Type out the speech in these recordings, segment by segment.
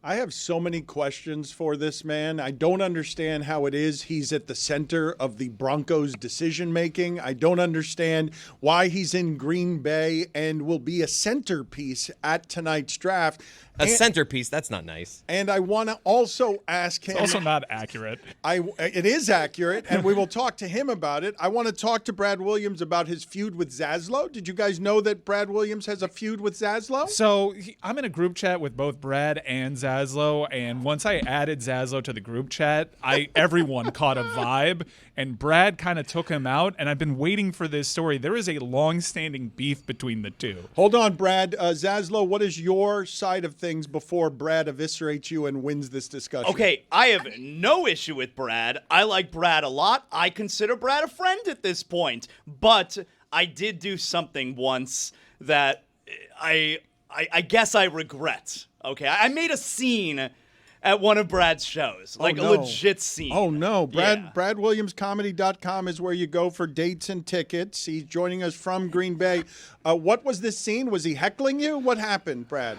I have so many questions for this man. I don't understand how it is he's at the center of the Broncos' decision-making. I don't understand why he's in Green Bay and will be a centerpiece at tonight's draft. Centerpiece? That's not nice. And I want to also ask him. It's also not accurate. It is accurate, and we will talk to him about it. I want to talk to Brad Williams about his feud with Zaslow. Did you guys know that Brad Williams has a feud with Zaslow? So I'm in a group chat with both Brad and Zaslow, and once I added Zaslow to the group chat, everyone caught a vibe, and Brad kind of took him out, and I've been waiting for this story. There is a long-standing beef between the two. Hold on, Brad. Zaslow, what is your side of things before Brad eviscerates you and wins this discussion? Okay, I have no issue with Brad. I like Brad a lot. I consider Brad a friend at this point. But I did do something once that I guess I regret. Okay, I made a scene at one of Brad's shows, a legit scene. Oh, no. Yeah. BradWilliamsComedy.com is where you go for dates and tickets. He's joining us from Green Bay. What was this scene? Was he heckling you? What happened, Brad?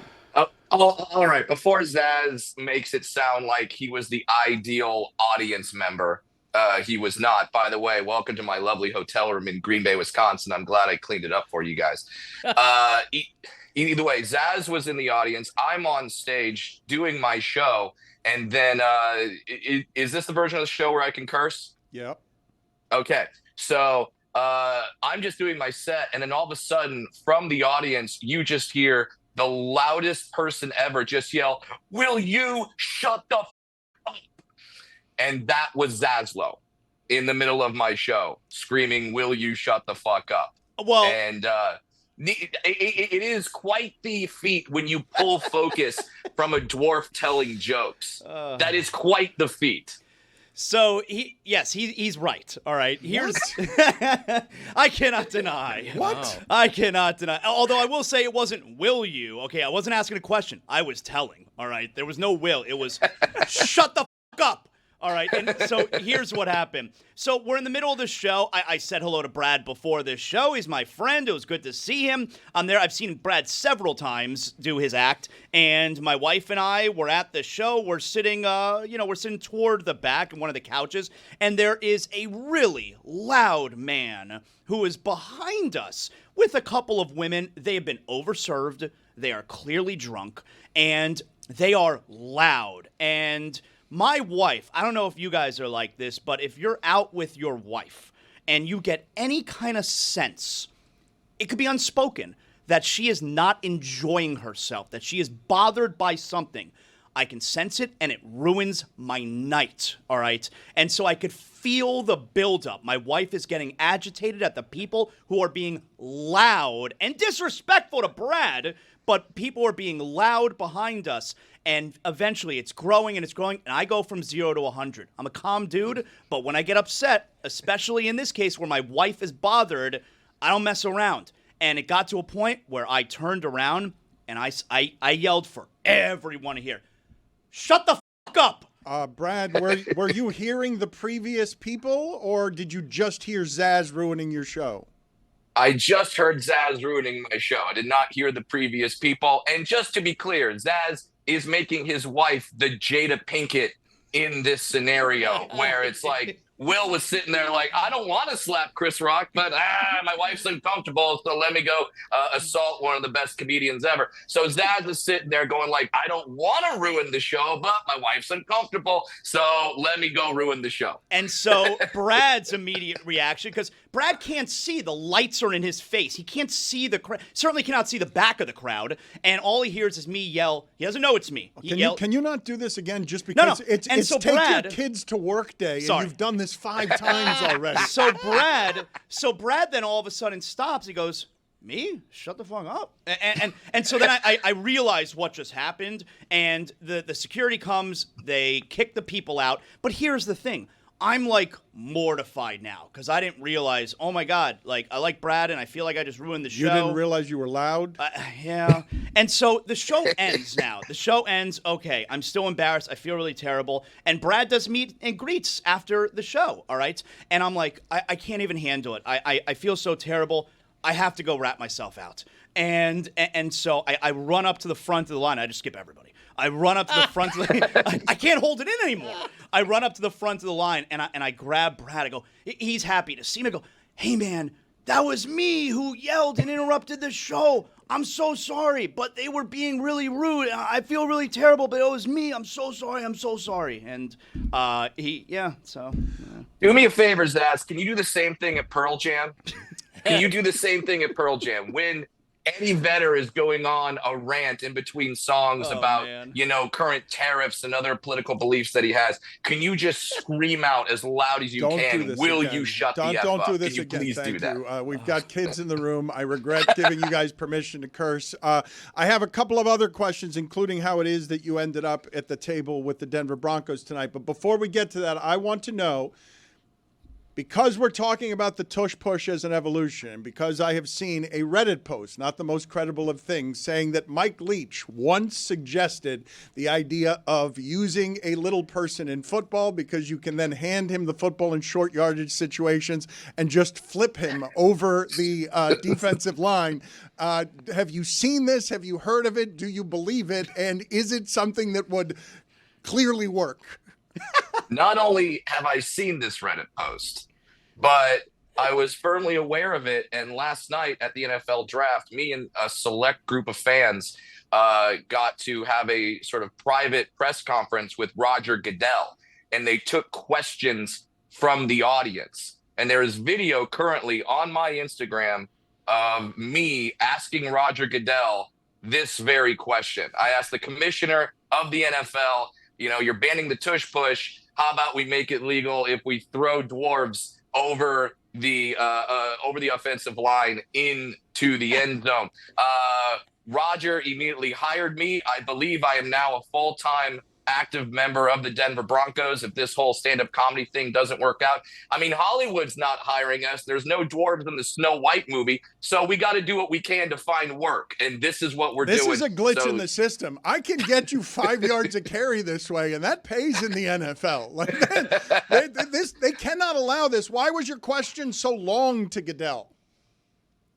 All right. Before Zaz makes it sound like he was the ideal audience member, he was not. By the way, welcome to my lovely hotel room in Green Bay, Wisconsin. I'm glad I cleaned it up for you guys. Either way, Zaz was in the audience. I'm on stage doing my show. And then is this the version of the show where I can curse? Yep. Okay. So I'm just doing my set. And then all of a sudden from the audience, you just hear the loudest person ever just yell, "Will you shut the f up?" And that was Zaslow in the middle of my show screaming, "Will you shut the fuck up?" Well, and it is quite the feat when you pull focus from a dwarf telling jokes. That is quite the feat. So he's right. All right. Here's I cannot deny. What? I cannot deny. Although I will say it wasn't will you. Okay, I wasn't asking a question. I was telling. All right. There was no will. It was shut the fuck up. All right, and so here's what happened. So we're in the middle of the show. I said hello to Brad before this show. He's my friend. It was good to see him. I'm there. I've seen Brad several times do his act, and my wife and I were at the show. We're sitting, we're sitting toward the back in one of the couches, and there is a really loud man who is behind us with a couple of women. They have been overserved. They are clearly drunk, and they are loud. And my wife, I don't know if you guys are like this, but if you're out with your wife and you get any kind of sense, it could be unspoken, that she is not enjoying herself, that she is bothered by something, I can sense it and it ruins my night, all right? And so I could feel the buildup. My wife is getting agitated at the people who are being loud and disrespectful to Brad, but people are being loud behind us. And eventually it's growing and it's growing, and I go from 0 to 100. I'm a calm dude, but when I get upset, especially in this case where my wife is bothered, I don't mess around. And it got to a point where I turned around and I yelled for everyone to hear, "Shut the fuck up!" Brad, were you hearing the previous people, or did you just hear Zaz ruining your show? I just heard Zaz ruining my show. I did not hear the previous people. And just to be clear, Zaz is making his wife the Jada Pinkett in this scenario where it's like Will was sitting there like, I don't want to slap Chris Rock, but my wife's uncomfortable, so let me go assault one of the best comedians ever. So Zaz is sitting there going like, I don't want to ruin the show, but my wife's uncomfortable, so let me go ruin the show. And so Brad's immediate reaction, because Brad can't see, the lights are in his face. He can't see the crowd, certainly cannot see the back of the crowd, and all he hears is me yell. He doesn't know it's me. Can you not do this again just because No. it's so take Brad, your kids to work day, sorry. and you've done this 5 times already. So Brad then all of a sudden stops. He goes, "Me? Shut the fuck up." And so then I realized what just happened, and the security comes, they kick the people out. But here's the thing. I'm like mortified now because I didn't realize, oh my God, like I like Brad and I feel like I just ruined the show. You didn't realize you were loud? Yeah. And so the show ends now. The show ends. Okay, I'm still embarrassed. I feel really terrible. And Brad does meet and greets after the show, all right? And I'm like, I can't even handle it. I feel so terrible. I have to go wrap myself out. And so I run up to the front of the line. I just skip everybody. I run up to the front of the I can't hold it in anymore. I run up to the front of the line, and I grab Brad. I go, he's happy to see me. I go, hey, man, that was me who yelled and interrupted the show. I'm so sorry, but they were being really rude. I feel really terrible, but it was me. I'm so sorry. I'm so sorry. And so. Do me a favor, Zaz. Can you do the same thing at Pearl Jam? Can you do the same thing at Pearl Jam? When Eddie Vedder is going on a rant in between songs about, current tariffs and other political beliefs that he has, can you just scream out as loud as you can? Will you shut the F up? Don't do this can you again. Please Thank do that. you. We've got kids in the room. I regret giving you guys permission to curse. I have a couple of other questions, including how it is that you ended up at the table with the Denver Broncos tonight. But before we get to that, I want to know, because we're talking about the tush push as an evolution, because I have seen a Reddit post, not the most credible of things, saying that Mike Leach once suggested the idea of using a little person in football because you can then hand him the football in short yardage situations and just flip him over the defensive line. Have you seen this? Have you heard of it? Do you believe it? And is it something that would clearly work? Not only have I seen this Reddit post, but I was firmly aware of it. And last night at the NFL draft, me and a select group of fans got to have a sort of private press conference with Roger Goodell, and they took questions from the audience. And there is video currently on my Instagram of me asking Roger Goodell this very question. I asked the commissioner of the NFL, you're banning the tush push. How about we make it legal if we throw dwarves over the offensive line into the end zone? Roger immediately hired me. I believe I am now a full-time active member of the Denver Broncos if this whole stand-up comedy thing doesn't work out. I mean, Hollywood's not hiring us. There's no dwarves in the Snow White movie, so we got to do what we can to find work, and this is what we're doing. This is a glitch in the system. I can get you 5 yards a carry this way, and that pays in the NFL. They cannot allow this. Why was your question so long to Goodell?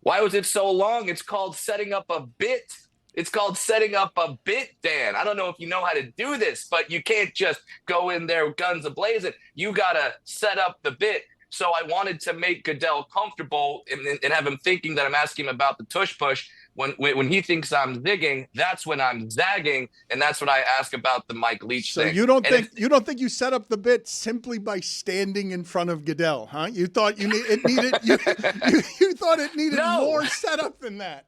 Why was it so long? It's called setting up a bit. It's called setting up a bit, Dan. I don't know if you know how to do this, but you can't just go in there guns a-blazing. You got to set up the bit. So I wanted to make Goodell comfortable and have him thinking that I'm asking him about the tush push. When he thinks I'm zigging, that's when I'm zagging, and that's when I ask about the Mike Leach thing. So you don't think you set up the bit simply by standing in front of Goodell, huh? You thought it needed more setup than that.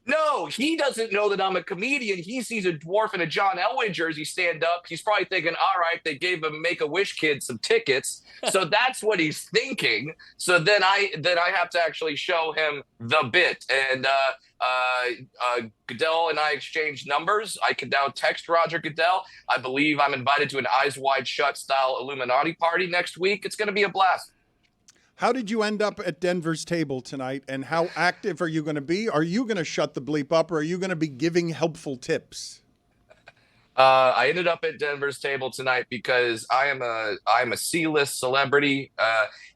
No, he doesn't know that I'm a comedian. He sees a dwarf in a John Elway jersey stand up. He's probably thinking, all right, they gave a Make-A-Wish kid some tickets. So that's what he's thinking. So then I have to actually show him the bit. And Goodell and I exchanged numbers. I can now text Roger Goodell. I believe I'm invited to an Eyes Wide Shut style Illuminati party next week. It's going to be a blast. How did you end up at Denver's table tonight, and how active are you going to be? Are you going to shut the bleep up, or are you going to be giving helpful tips? I ended up at Denver's table tonight because I'm a C-list celebrity,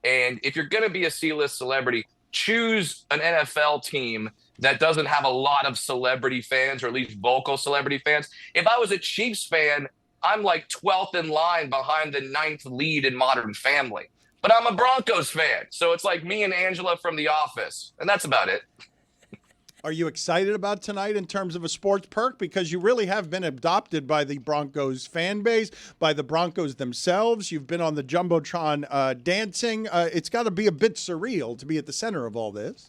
and if you're going to be a C-list celebrity, choose an NFL team that doesn't have a lot of celebrity fans, or at least vocal celebrity fans. If I was a Chiefs fan, I'm like 12th in line behind the 9th lead in Modern Family. But I'm a Broncos fan, so it's like me and Angela from The Office, and that's about it. Are you excited about tonight in terms of a sports perk? Because you really have been adopted by the Broncos fan base, by the Broncos themselves. You've been on the Jumbotron dancing. It's got to be a bit surreal to be at the center of all this.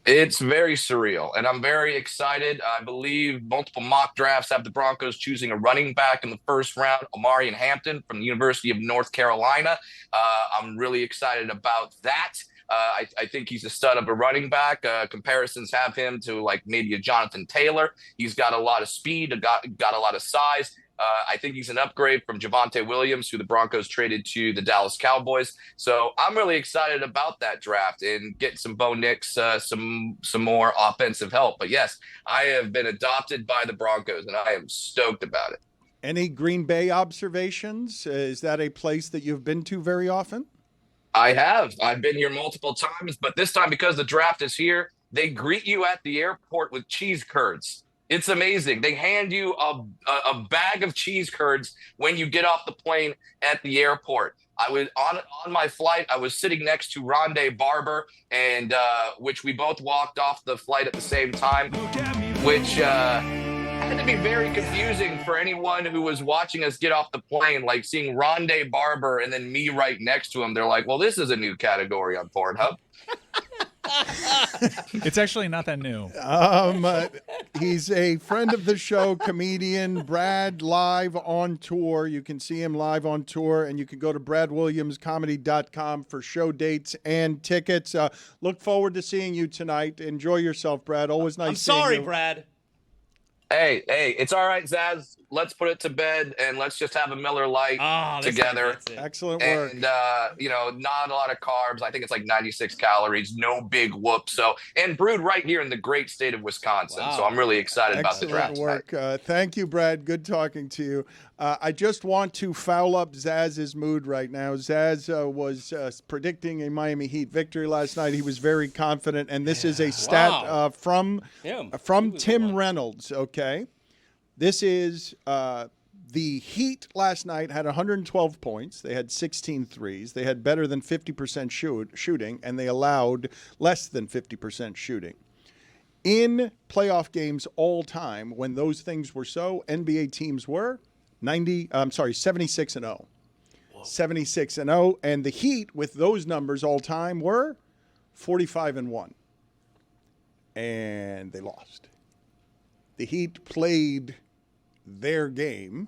It's very surreal, and I'm very excited. I believe multiple mock drafts have the Broncos choosing a running back in the first round, Omarion Hampton from the University of North Carolina. I'm really excited about that. I think he's a stud of a running back. Comparisons have him to like maybe a Jonathan Taylor. He's got a lot of speed, got a lot of size. I think he's an upgrade from Javonte Williams, who the Broncos traded to the Dallas Cowboys. So I'm really excited about that draft and getting some Bo Nix, some more offensive help. But yes, I have been adopted by the Broncos, and I am stoked about it. Any Green Bay observations? Is that a place that you've been to very often? I have. I've been here multiple times, but this time because the draft is here, they greet you at the airport with cheese curds. It's amazing. They hand you a bag of cheese curds when you get off the plane at the airport. I was on my flight. I was sitting next to Rondé Barber, and which we both walked off the flight at the same time, which had to be very confusing for anyone who was watching us get off the plane, like seeing Rondé Barber and then me right next to him. They're like, well, this is a new category on Pornhub. It's actually not that new. He's a friend of the show, comedian Brad, live on tour. You can see him live on tour, and you can go to bradwilliamscomedy.com for show dates and tickets. Look forward to seeing you tonight. Enjoy yourself, Brad. Always nice seeing you. I'm sorry, Brad. Hey, it's all right, Zaz. Let's put it to bed and let's just have a Miller Lite together. Excellent work. And, not a lot of carbs. I think it's like 96 calories, no big whoop. So, and brewed right here in the great state of Wisconsin. Wow. So I'm really excited about the draft. Excellent work. Thank you, Brad. Good talking to you. I just want to foul up Zaz's mood right now. Zaz was predicting a Miami Heat victory last night. He was very confident, and this is a stat from Tim Reynolds, okay? This is the Heat last night had 112 points. They had 16 threes. They had better than 50% shooting, and they allowed less than 50% shooting. In playoff games all time, when those things were so, NBA teams were 76 and 0. 76 and 0, and the Heat with those numbers all time were 45 and 1. And they lost. The Heat played their game.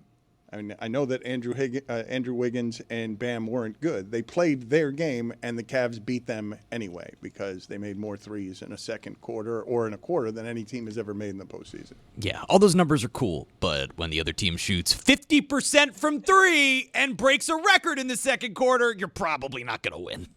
I mean, I know that Andrew Wiggins and Bam weren't good. They played their game, and the Cavs beat them anyway because they made more threes in a second quarter or in a quarter than any team has ever made in the postseason. Yeah, all those numbers are cool, but when the other team shoots 50% from three and breaks a record in the second quarter, you're probably not going to win.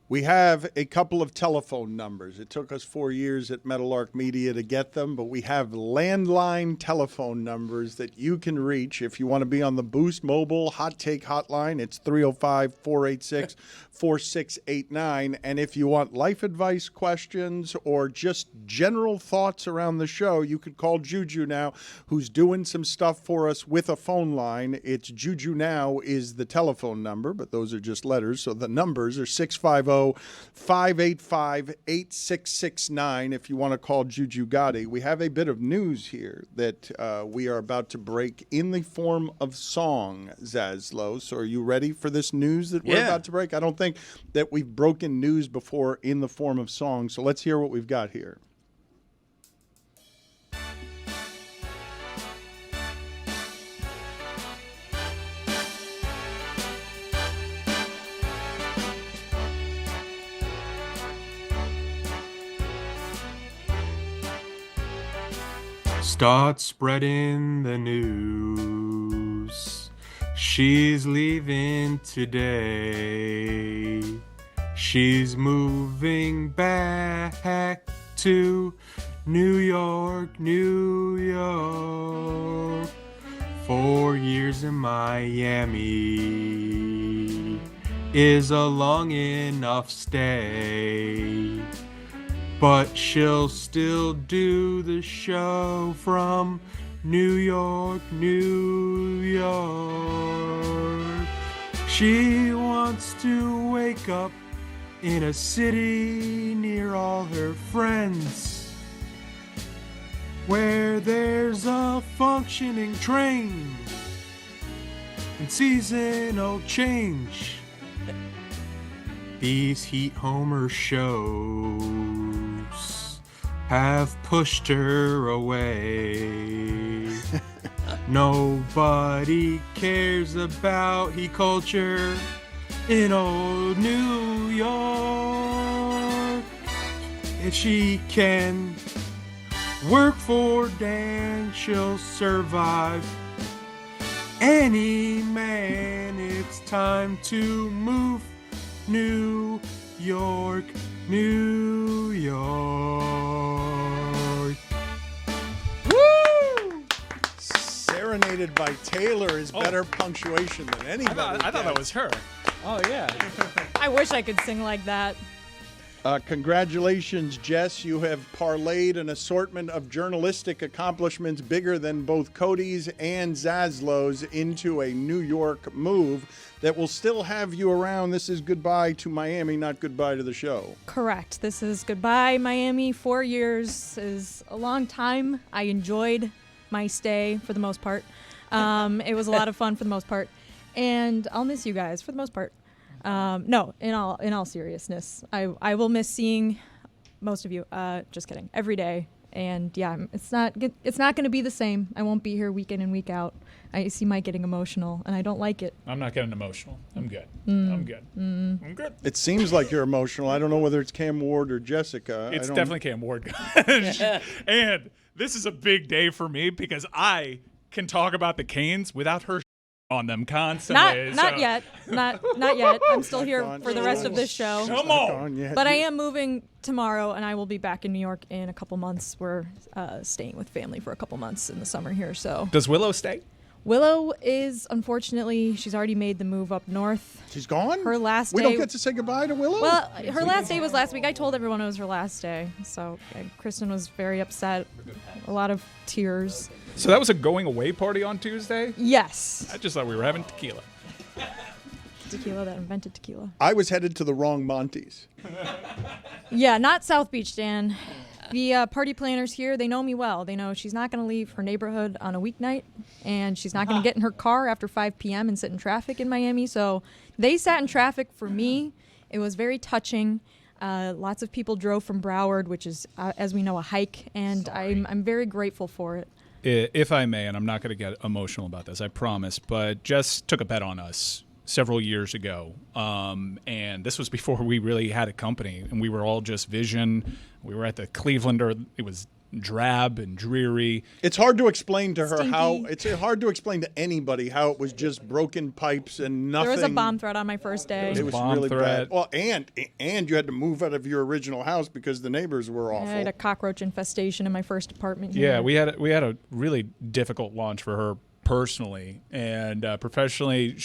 We have a couple of telephone numbers. It took us 4 years at Meadowlark Media to get them, but we have landline telephone numbers that you can reach if you want to be on the Boost Mobile Hot Take Hotline. It's 305-486-4689. And if you want life advice questions or just general thoughts around the show, you could call Juju now, who's doing some stuff for us with a phone line. It's Juju Now is the telephone number, but those are just letters. So the numbers are 650-585-8669 if you want to call Juju Gotti. We have a bit of news here that we are about to break in the form of song, Zaslow. So are you ready for this news that we're about to break? I don't think that we've broken news before in the form of song. So let's hear what we've got here. Start spreading the news. She's leaving today. She's moving back to New York, New York. 4 years in Miami is a long enough stay. But she'll still do the show from New York, New York. She wants to wake up in a city near all her friends, where there's a functioning train and seasonal change. These Heat Homer shows have pushed her away. Nobody cares about Heat culture in old New York. If she can work for Dan, she'll survive any man. It's time to move New York, New York. Woo! Serenaded by Taylor is better punctuation than anybody. I thought that was her. Oh, yeah. I wish I could sing like that. Congratulations, Jess. You have parlayed an assortment of journalistic accomplishments bigger than both Cody's and Zaslow's into a New York move that will still have you around. This is goodbye to Miami, not goodbye to the show. Correct. This is goodbye, Miami. 4 years is a long time. I enjoyed my stay for the most part. It was a lot of fun for the most part. And I'll miss you guys for the most part. No, in all seriousness, I will miss seeing most of you. Just kidding. Every day, and yeah, it's not going to be the same. I won't be here week in and week out. I see Mike getting emotional, and I don't like it. I'm not getting emotional. I'm good. I'm good. I'm good. It seems like you're emotional. I don't know whether it's Cam Ward or Jessica. It's definitely Cam Ward. And this is a big day for me because I can talk about the Canes without her on them constantly. Not yet. Not yet. I'm still here for the rest of this show. Come on. But I am moving tomorrow, and I will be back in New York in a couple months. We're staying with family for a couple months in the summer here. So Does Willow stay? Willow is, unfortunately, she's already made the move up north. She's gone? Her last We day. don't get to say goodbye to Willow? Well, her last day was last week. I told everyone it was her last day. So Kristen was very upset. A lot of tears. So that was a going away party on Tuesday? Yes. I just thought we were having tequila. Tequila that invented tequila. I was headed to the wrong Monty's. Yeah, not South Beach, Dan. The party planners here, they know me well. They know she's not going to leave her neighborhood on a weeknight, and she's not going to get in her car after 5 p.m. and sit in traffic in Miami. So they sat in traffic for me. It was very touching. Lots of people drove from Broward, which is, as we know, a hike, and I'm very grateful for it. If I may, and I'm not going to get emotional about this, I promise, but Jess took a bet on us several years ago, and this was before we really had a company, and we were all just vision. We were at the Clevelander. It was drab and dreary. It's hard to explain to her Stinky. how. It's hard to explain to anybody how it was just broken pipes and nothing. There was a bomb threat on my first day. It was bomb really threat. bad. Well, and you had to move out of your original house because the neighbors were awful. I had a cockroach infestation in my first apartment here. Yeah, we had a really difficult launch for her personally, and professionally,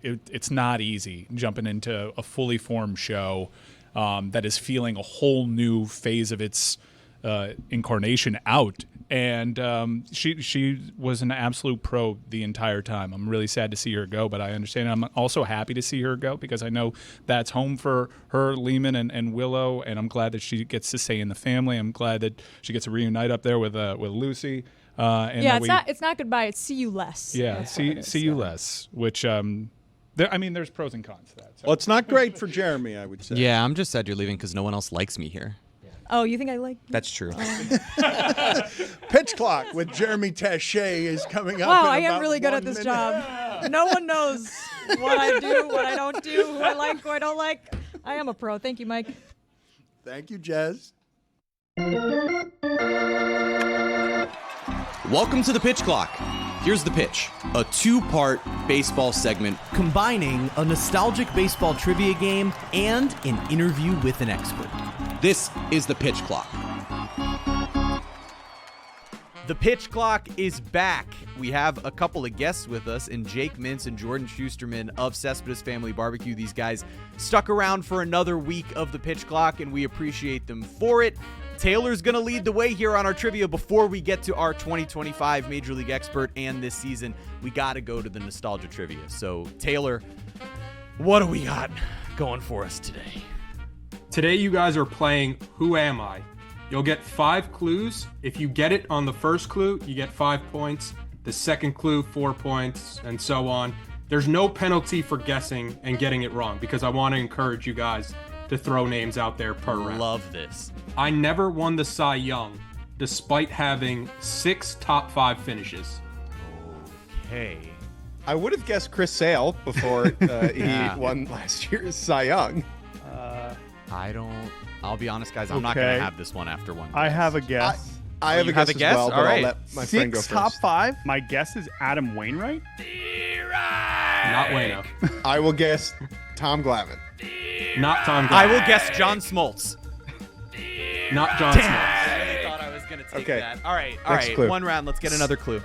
it's not easy jumping into a fully formed show that is feeling a whole new phase of its incarnation out. And she was an absolute pro the entire time. I'm really sad to see her go, but I understand. I'm also happy to see her go because I know that's home for her, Lehman, and Willow, and I'm glad that she gets to stay in the family. I'm glad that she gets to reunite up there with Lucy. And yeah, it's not goodbye. It's see you less. Yeah, That's see what it is, you yeah. less, which there's pros and cons to that. So. Well, it's not great for Jeremy, I would say. Yeah, I'm just sad you're leaving because no one else likes me here. Oh, you think I like? That's true. Pitch Clock with Jeremy Taché is coming up. Wow, in I am about really good 1 at this minute. job. No one knows what I do, what I don't do, who I like, who I don't like. I am a pro. Thank you, Mike. Thank you, Jez. Welcome to the Pitch Clock. Here's the pitch. A 2-part baseball segment combining a nostalgic baseball trivia game and an interview with an expert. This is the Pitch Clock. The Pitch Clock is back. We have a couple of guests with us in Jake Mintz and Jordan Schusterman of Cespedes Family Barbecue. These guys stuck around for another week of the Pitch Clock, and we appreciate them for it. Taylor's going to lead the way here on our trivia before we get to our 2025 Major League Expert, and this season we got to go to the nostalgia trivia. So, Taylor, what do we got going for us today? Today you guys are playing Who Am I? You'll get 5 clues. If you get it on the first clue, you get 5 points. The second clue, 4 points, and so on. There's no penalty for guessing and getting it wrong because I want to encourage you guys to throw names out there per round. Love this. I never won the Cy Young, despite having 6 top 5 finishes. Okay. I would have guessed Chris Sale before he won last year's Cy Young. I'll be honest, guys, I'm not going to have this one after one. I have a guess. I have a guess as well, but I'll let my friend go first. 6 top 5. My guess is Adam Wainwright. Not Wayno. I will guess Tom Glavine. Not Tom Glavine. I will guess John Smoltz. Not John Smith. I really thought I was going to take that. All right. Next clue. One round. Let's get another clue.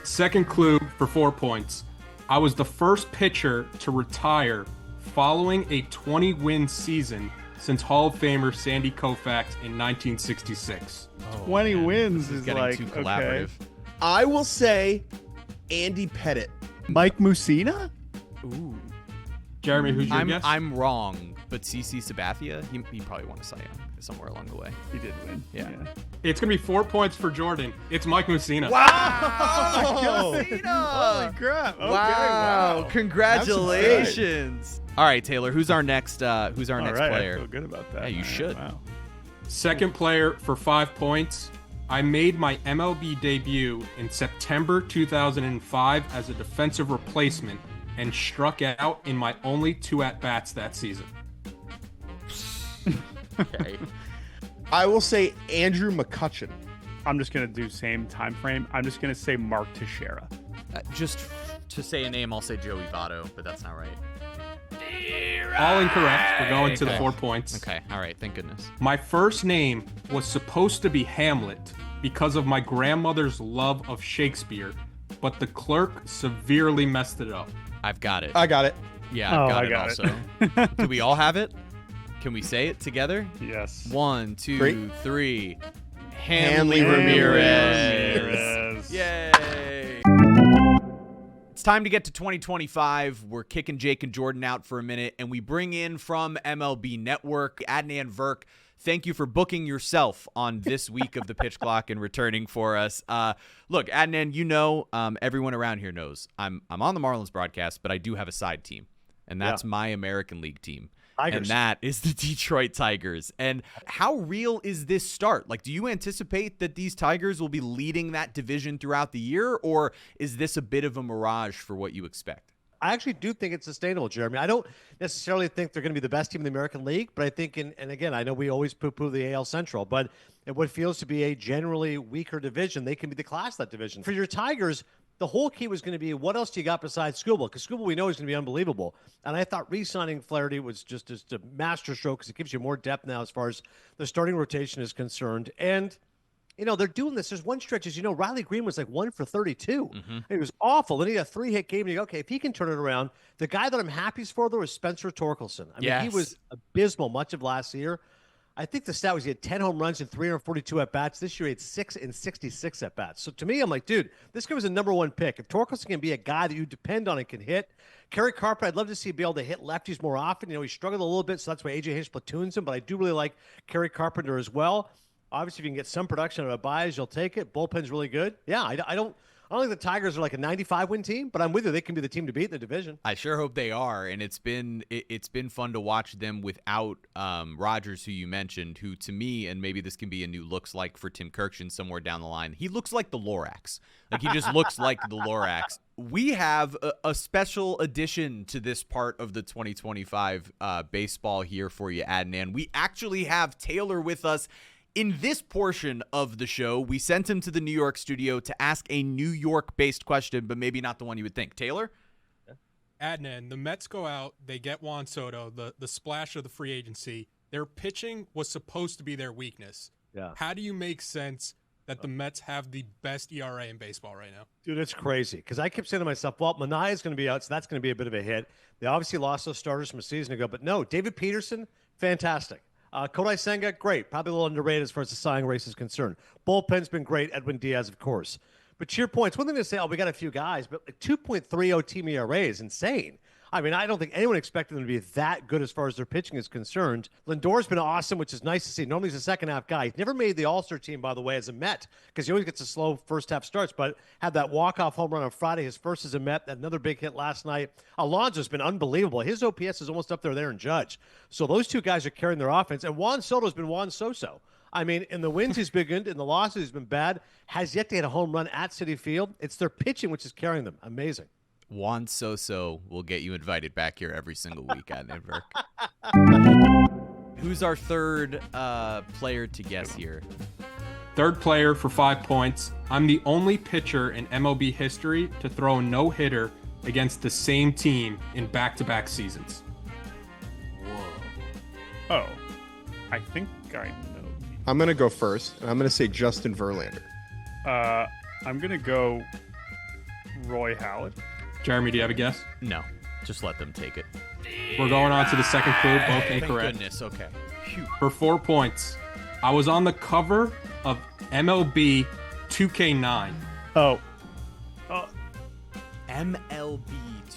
Second clue for 4 points. I was the first pitcher to retire following a 20-win season since Hall of Famer Sandy Koufax in 1966. 20 wins is Getting like, too okay. collaborative. I will say Andy Pettit. Mike Mussina? Ooh. Jeremy, who's your guess? I'm wrong, but CC Sabathia, he probably won a Cy Young somewhere along the way. He did win. Yeah. It's going to be 4 points for Jordan. It's Mike Mussina. Wow! Holy crap. Okay, Wow. Congratulations. All right, Taylor, who's our next All right, player? I feel good about that. Yeah, you man. should. Wow. Second player for 5 points. I made my MLB debut in September 2005 as a defensive replacement and struck out in my only 2 at-bats that season. Okay. I will say Andrew McCutcheon. I'm just going to do same time frame. I'm just going to say Mark Teixeira. Just to say a name, I'll say Joey Votto, but that's not right. All incorrect. We're going to the Okay. 4 points. Okay, all right, thank goodness. My first name was supposed to be Hamlet because of my grandmother's love of Shakespeare, but the clerk severely messed it up. I've got it. I got it. Yeah, I've got I it got also. Do we all have it? Can we say it together? Yes. 1, 2, Three. 3. Hanley Ramirez. Yay! It's time to get to 2025. We're kicking Jake and Jordan out for a minute, and we bring in from MLB Network, Adnan Virk. Thank you for booking yourself on this week of the Pitch Clock and returning for us. Look, Adnan, you know, everyone around here knows I'm on the Marlins broadcast, but I do have a side team, and that's my American League team. Tigers. And that is the Detroit Tigers. And how real is this start? Like, do you anticipate that these Tigers will be leading that division throughout the year, or is this a bit of a mirage for what you expect? I actually do think it's sustainable, Jeremy. I don't necessarily think they're going to be the best team in the American League, but I think, and again, I know we always poo-poo the AL Central, but in what feels to be a generally weaker division, they can be the class of that division. For your Tigers, the whole key was going to be, what else do you got besides Skubal? Because Skubal, we know, is going to be unbelievable. And I thought re-signing Flaherty was just a master stroke because it gives you more depth now as far as the starting rotation is concerned. And you know, they're doing this. There's one stretch, as you know, Riley Green was like 1 for 32. It was awful. Then he had a 3-hit game, and you go, okay, if he can turn it around. The guy that I'm happiest for, though, is Spencer Torkelson. I mean, he was abysmal much of last year. I think the stat was he had 10 home runs and 342 at-bats. This year he had 6 in 66 at-bats. So to me, I'm like, dude, this guy was a number 1 pick. If Torkelson can be a guy that you depend on and can hit. Kerry Carpenter, I'd love to see be able to hit lefties more often. You know, he struggled a little bit, so that's why A.J. Hinch platoons him. But I do really like Kerry Carpenter as well. Obviously, if you can get some production out of Baez, you'll take it. Bullpen's really good. Yeah, I don't think the Tigers are like a 95-win team, but I'm with you. They can be the team to beat in the division. I sure hope they are, and it's been fun to watch them without Rogers, who you mentioned, who to me, and maybe this can be a new looks like for Tim Kirkjian somewhere down the line, he looks like the Lorax. Like, he just looks like the Lorax. We have a special addition to this part of the 2025 baseball here for you, Adnan. We actually have Taylor with us. In this portion of the show, we sent him to the New York studio to ask a New York-based question, but maybe not the one you would think. Taylor? Adnan, the Mets go out, they get Juan Soto, the splash of the free agency. Their pitching was supposed to be their weakness. Yeah. How do you make sense that the Mets have the best ERA in baseball right now? Dude, it's crazy because I kept saying to myself, well, Manaea is going to be out, so that's going to be a bit of a hit. They obviously lost those starters from a season ago, but no, David Peterson, fantastic. Kodai Senga, great. Probably a little underrated as far as the Cy Young race is concerned. Bullpen's been great. Edwin Diaz, of course. But to your point, it's one thing to say, oh, we got a few guys, but like 2.30 team ERA is insane. I mean, I don't think anyone expected them to be that good as far as their pitching is concerned. Lindor's been awesome, which is nice to see. Normally he's a second-half guy. He's never made the All-Star team, by the way, as a Met, because he always gets a slow first-half starts, but had that walk-off home run on Friday, his first as a Met, another big hit last night. Alonso's been unbelievable. His OPS is almost up there and Judge. So those two guys are carrying their offense, and Juan Soto's been Juan So-So. I mean, in the wins he's been good, in the losses he's been bad, has yet to hit a home run at Citi Field. It's their pitching which is carrying them. Amazing. Juan Soso will get you invited back here every single week, Adnan Virk. Who's our third player to guess here? Third player for 5 points. I'm the only pitcher in MLB history to throw a no-hitter against the same team in back-to-back seasons. Oh, I think I know. I'm going to go first, and I'm going to say Justin Verlander. I'm going to go Roy Halladay. Jeremy, do you have a guess? No, just let them take it. We're going on to the second clue, both Thank incorrect. goodness, okay. For 4 points, I was on the cover of MLB 2K9. Oh. MLB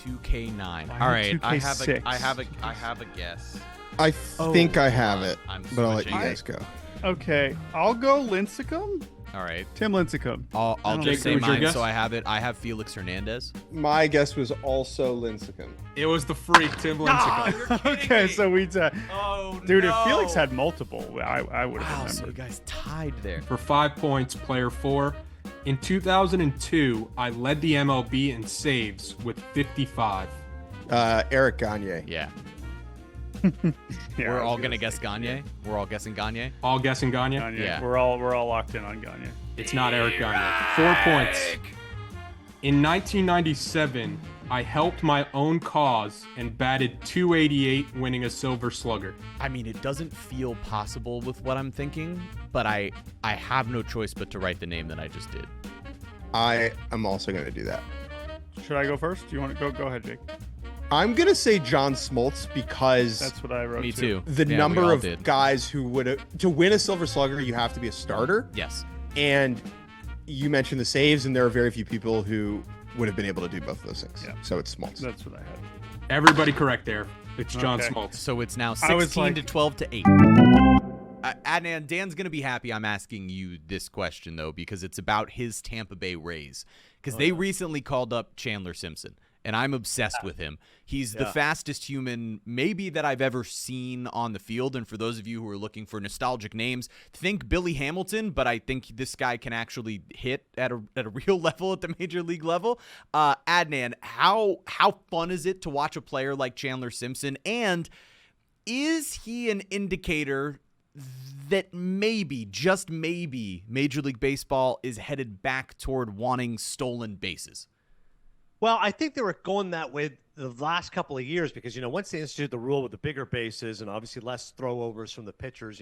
2K9. Why All not right, I have 2K6? a guess. I think I have it, I'm but I'll let you switching. guys go. Okay, I'll go Lincecum. All right. Tim Lincecum. I'll don't just say think- Who's your mine, guess? so I have it. I have Felix Hernandez. My guess was also Lincecum. It was the freak, Tim Lincecum. Okay, so we Oh, dude, no. if Felix had multiple, I would Wow, have so you remembered. guys tied there. For 5 points, player 4. In 2002, I led the MLB in saves with 55. Eric Gagne. Yeah. Yeah, We're I was all gonna gonna guess Gagne. We're all guessing Gagne. All guessing Gagne? Gagne. Yeah. We're all locked in on Gagne. It's not Eric Gagne. 4 points. In 1997, I helped my own cause and batted .288, winning a Silver Slugger. I mean, it doesn't feel possible with what I'm thinking, but I have no choice but to write the name that I just did. I am also going to do that. Should I go first? Do you want to go? Go ahead, Jake. I'm going to say John Smoltz because That's what I wrote. Me too. the Yeah, we number all of did. guys who would to win a Silver Slugger, you have to be a starter. Yes. And you mentioned the saves, and there are very few people who would have been able to do both of those things. Yeah. So it's Smoltz. That's what I had. Everybody correct there. It's John Okay. Smoltz. So it's now I was 16 to like- 12 to 8. Adnan, Dan's going to be happy I'm asking you this question, though, because it's about his Tampa Bay Rays. Because they recently called up Chandler Simpson, and I'm obsessed with him. He's the fastest human maybe that I've ever seen on the field. And for those of you who are looking for nostalgic names, think Billy Hamilton, but I think this guy can actually hit at a real level, at the major league level. Adnan, how fun is it to watch a player like Chandler Simpson? And is he an indicator that maybe, just maybe, Major League Baseball is headed back toward wanting stolen bases? Well, I think they were going that way the last couple of years because, once they instituted the rule with the bigger bases and obviously less throwovers from the pitchers,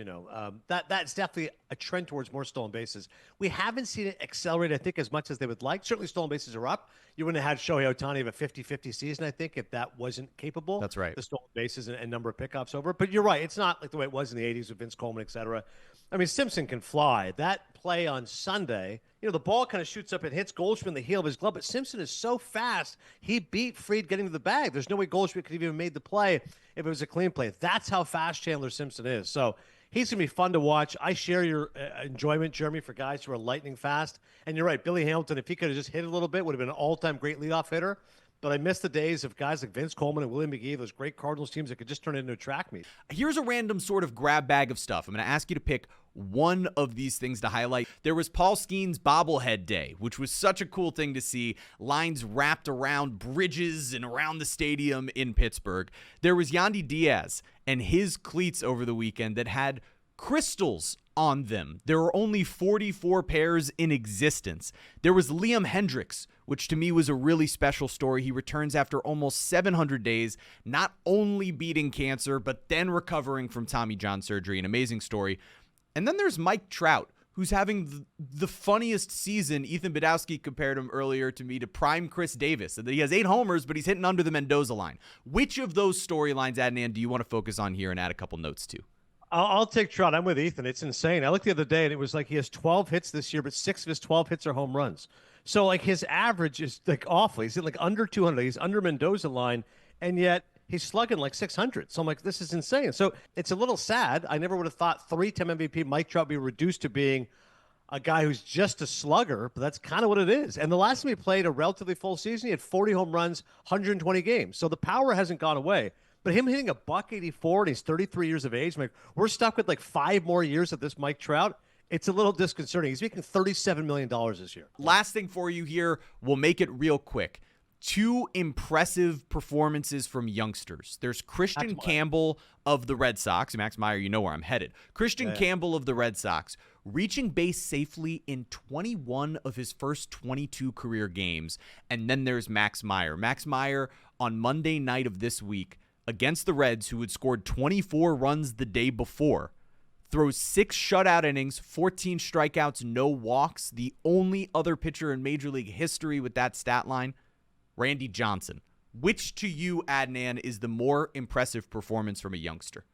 that's definitely a trend towards more stolen bases. We haven't seen it accelerate, I think, as much as they would like. Certainly stolen bases are up. You wouldn't have had Shohei Ohtani have a 50-50 season, I think, if that wasn't capable. That's right. The stolen bases and number of pickoffs over. But you're right. It's not like the way it was in the 80s with Vince Coleman, et cetera. I mean, Simpson can fly. That play on Sunday, the ball kind of shoots up and hits Goldschmidt in the heel of his glove, but Simpson is so fast, he beat Fried getting to the bag. There's no way Goldschmidt could have even made the play if it was a clean play. That's how fast Chandler Simpson is. So he's going to be fun to watch. I share your enjoyment, Jeremy, for guys who are lightning fast. And you're right, Billy Hamilton, if he could have just hit a little bit, would have been an all-time great leadoff hitter. But I miss the days of guys like Vince Coleman and Willie McGee, those great Cardinals teams that could just turn it into a track meet. Here's a random sort of grab bag of stuff. I'm going to ask you to pick one of these things to highlight. There was Paul Skeen's bobblehead day, which was such a cool thing to see. Lines wrapped around bridges and around the stadium in Pittsburgh. There was Yandy Diaz and his cleats over the weekend that had crystals on them. There were only 44 pairs in existence. There was Liam Hendricks, which to me was a really special story. He returns after almost 700 days, not only beating cancer, but then recovering from Tommy John surgery. An amazing story. And then there's Mike Trout, who's having the funniest season. Ethan Badowski compared him earlier to me to prime Chris Davis. That he has 8 homers, but he's hitting under the Mendoza line. Which of those storylines, Adnan, do you want to focus on here and add a couple notes to? I'll take Trout. I'm with Ethan. It's insane. I looked the other day, and it was like he has 12 hits this year, but 6 of his 12 hits are home runs. So, like, his average is, like, awful. He's like under 200. He's under Mendoza line, and yet he's slugging like 600. So I'm like, this is insane. So it's a little sad. I never would have thought 3-time MVP Mike Trout be reduced to being a guy who's just a slugger, but that's kind of what it is. And the last time he played a relatively full season, he had 40 home runs, 120 games. So the power hasn't gone away. But him hitting a $184 and he's 33 years of age, like, we're stuck with like 5 more years of this Mike Trout. It's a little disconcerting. He's making $37 million this year. Last thing for you here, we'll make it real quick. 2 impressive performances from youngsters. There's Christian Campbell of the Red Sox. Max Meyer, you know where I'm headed. Christian Campbell of the Red Sox reaching base safely in 21 of his first 22 career games. And then there's Max Meyer. Max Meyer on Monday night of this week against the Reds, who had scored 24 runs the day before, throws 6 shutout innings, 14 strikeouts, no walks. The only other pitcher in Major League history with that stat line, Randy Johnson. Which to you, Adnan, is the more impressive performance from a youngster?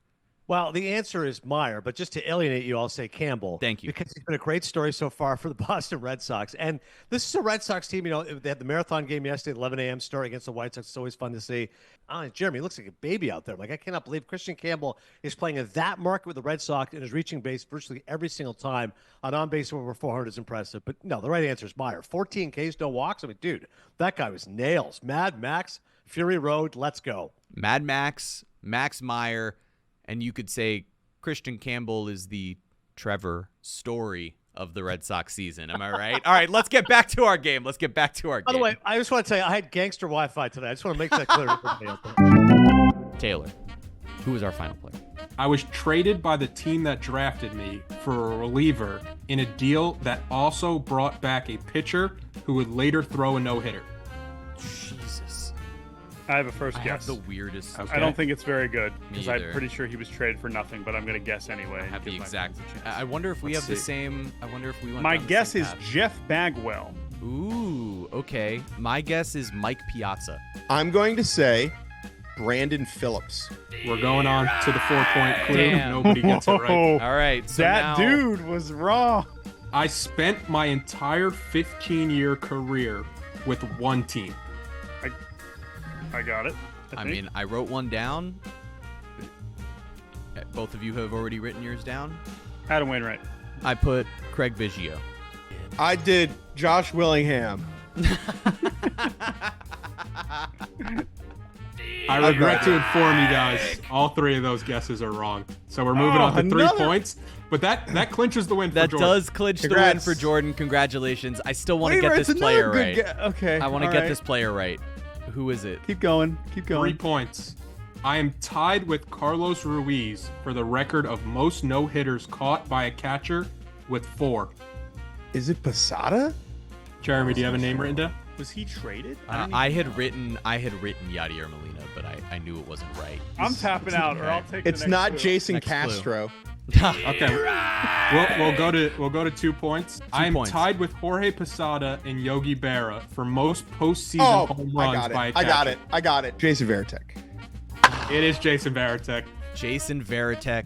Well, the answer is Meyer, but just to alienate you, I'll say Campbell. Thank you. Because it's been a great story so far for the Boston Red Sox. And this is a Red Sox team, they had the marathon game yesterday, 11 a.m. start against the White Sox. It's always fun to see. Jeremy, looks like a baby out there. Like, I cannot believe Christian Campbell is playing in that market with the Red Sox and is reaching base virtually every single time. On base over 400 is impressive. But no, the right answer is Meyer. 14 Ks, no walks. I mean, dude, that guy was nails. Mad Max, Fury Road, let's go. Mad Max, Max Meyer, and you could say Christian Campbell is the Trevor Story of the Red Sox season. Am I right? All right, let's get back to our game. By the way, I just want to tell you, I had gangster Wi-Fi today. I just want to make that clear. Taylor, who was our final player? I was traded by the team that drafted me for a reliever in a deal that also brought back a pitcher who would later throw a no-hitter. Jesus. I have a first I guess. have the weirdest. I don't think it's very good Me because I'm either. pretty sure he was traded for nothing, but I'm going to guess anyway. I and have the give my exact. friends a chance. I wonder if we Let's have the see. same. I wonder if we went. My down the guess same is path. Jeff Bagwell. Ooh, okay. My guess is Mike Piazza. I'm going to say Brandon Phillips. We're going on to the 4-point clue. Damn. Nobody gets it right. Whoa. All right, so That now, dude was wrong. I spent my entire 15-year career with one team. I got it. I think. mean, I wrote one down. Both of you have already written yours down. Adam Wainwright. I put Craig Biggio. I did Josh Willingham. I regret to inform you guys, all three of those guesses are wrong. So we're moving on to 3 another- points. But that clinches the win for That Jordan. does clinch the win Congrats. for Jordan. Congratulations. I still want to get Wainwright's this player another right. good okay. I want to all get right. this player right. Who is it? Keep going. Keep 3 points. I am tied with Carlos Ruiz for the record of most no-hitters caught by a catcher with 4. Is it Posada? Jeremy, do you have a name written down? Was he traded? I had written Yadier Molina, but I knew it wasn't right. I'm tapping out, or I'll take the It's next not clue. Jason Next clue. Castro. Okay. We'll go to 2 points. I am points. tied with Jorge Posada and Yogi Berra for most postseason Oh, home I runs got it. by a I got catcher. it. I got it. Jason Varitek. It is Jason Varitek. Jason Varitek,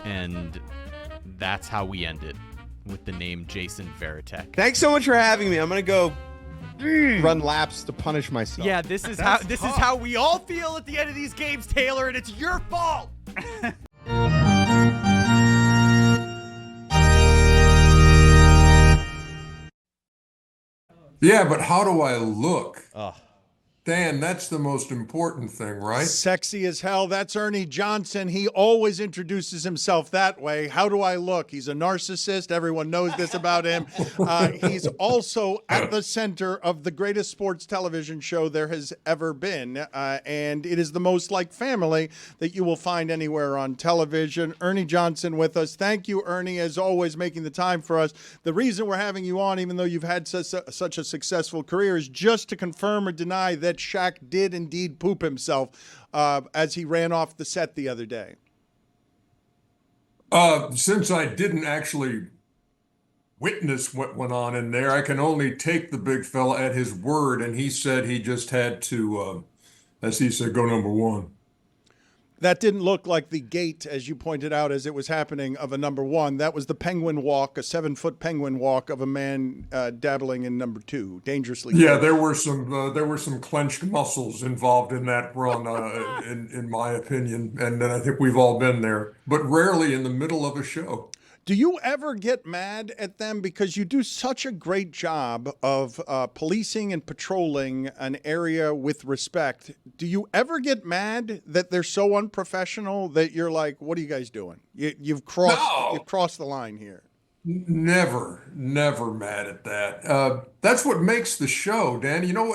and that's how we end it with the name Jason Varitek. Thanks so much for having me. I'm gonna go run laps to punish myself. Yeah, this is how we all feel at the end of these games, Taylor, and it's your fault. Yeah, but how do I look? Oh. Dan, that's the most important thing, right? Sexy as hell. That's Ernie Johnson. He always introduces himself that way. How do I look? He's a narcissist. Everyone knows this about him. He's also at the center of the greatest sports television show there has ever been. And it is the most like family that you will find anywhere on television. Ernie Johnson with us. Thank you, Ernie, as always, making the time for us. The reason we're having you on, even though you've had such a successful career, is just to confirm or deny that Shaq did indeed poop himself as he ran off the set the other day. Since I didn't actually witness what went on in there, I can only take the big fella at his word, and he said he just had to, as he said, go number 1. That didn't look like the gait, as you pointed out, as it was happening, of a number 1. That was the penguin walk, a 7-foot penguin walk of a man dabbling in number 2, dangerously. Yeah, close. there were some clenched muscles involved in that run, in my opinion, and I think we've all been there, but rarely in the middle of a show. Do you ever get mad at them because you do such a great job of policing and patrolling an area with respect? Do you ever get mad that they're so unprofessional that you're like, "What are you guys doing? You've crossed the line here." Never mad at that. That's what makes the show, Dan. You know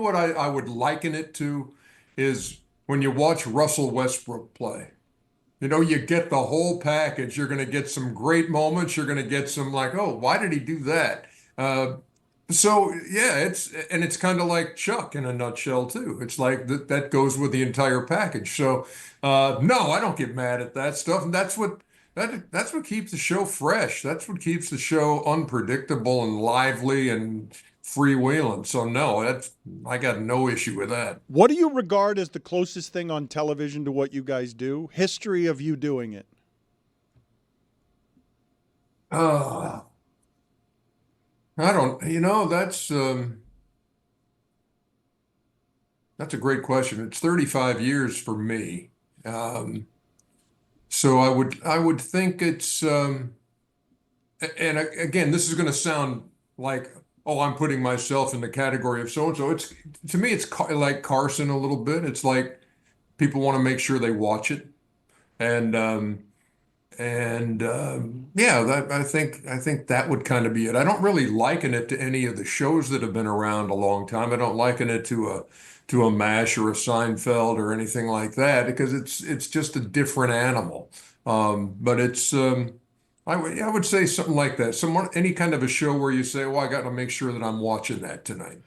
what I would liken it to is when you watch Russell Westbrook play. You know, you get the whole package. You're going to get some great moments. You're going to get some like, oh, why did he do that? So yeah, it's kind of like Chuck in a nutshell too. It's like that goes with the entire package. So no, I don't get mad at that stuff, and that's what keeps the show fresh. That's what keeps the show unpredictable and lively and freewheeling. So no, I got no issue with that. What do you regard as the closest thing on television to what you guys do? History of you doing it. I don't, that's a great question. It's 35 years for me. So I would think it's, and again, this is going to sound like, oh, I'm putting myself in the category of so-and-so. To me, it's like Carson a little bit. It's like people want to make sure they watch it. And yeah, I think that would kind of be it. I don't really liken it to any of the shows that have been around a long time. I don't liken it to a MASH or a Seinfeld or anything like that, because it's just a different animal. But it's I would say something like that. Any kind of a show where you say, well, I got to make sure that I'm watching that tonight.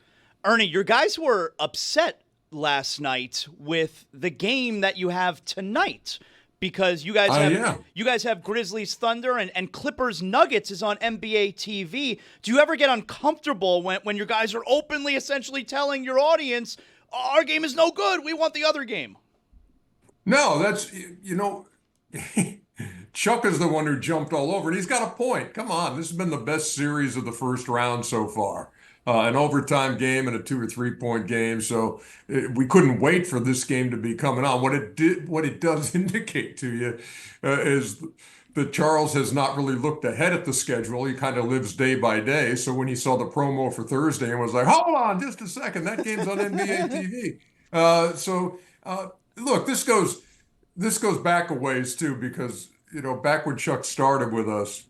Ernie, your guys were upset last night with the game that you have tonight, because you guys have Grizzlies Thunder and Clippers Nuggets is on NBA TV. Do you ever get uncomfortable when your guys are openly essentially telling your audience, our game is no good, we want the other game? No, that's, Chuck is the one who jumped all over, and he's got a point. Come on, this has been the best series of the first round so far. An overtime game and a 2 or 3 point game. So we couldn't wait for this game to be coming on. What it does indicate to you is that Charles has not really looked ahead at the schedule. He kind of lives day by day. So when he saw the promo for Thursday and was like, hold on just a second, that game's on NBA TV. Look, this goes back a ways too, because, back when Chuck started with us,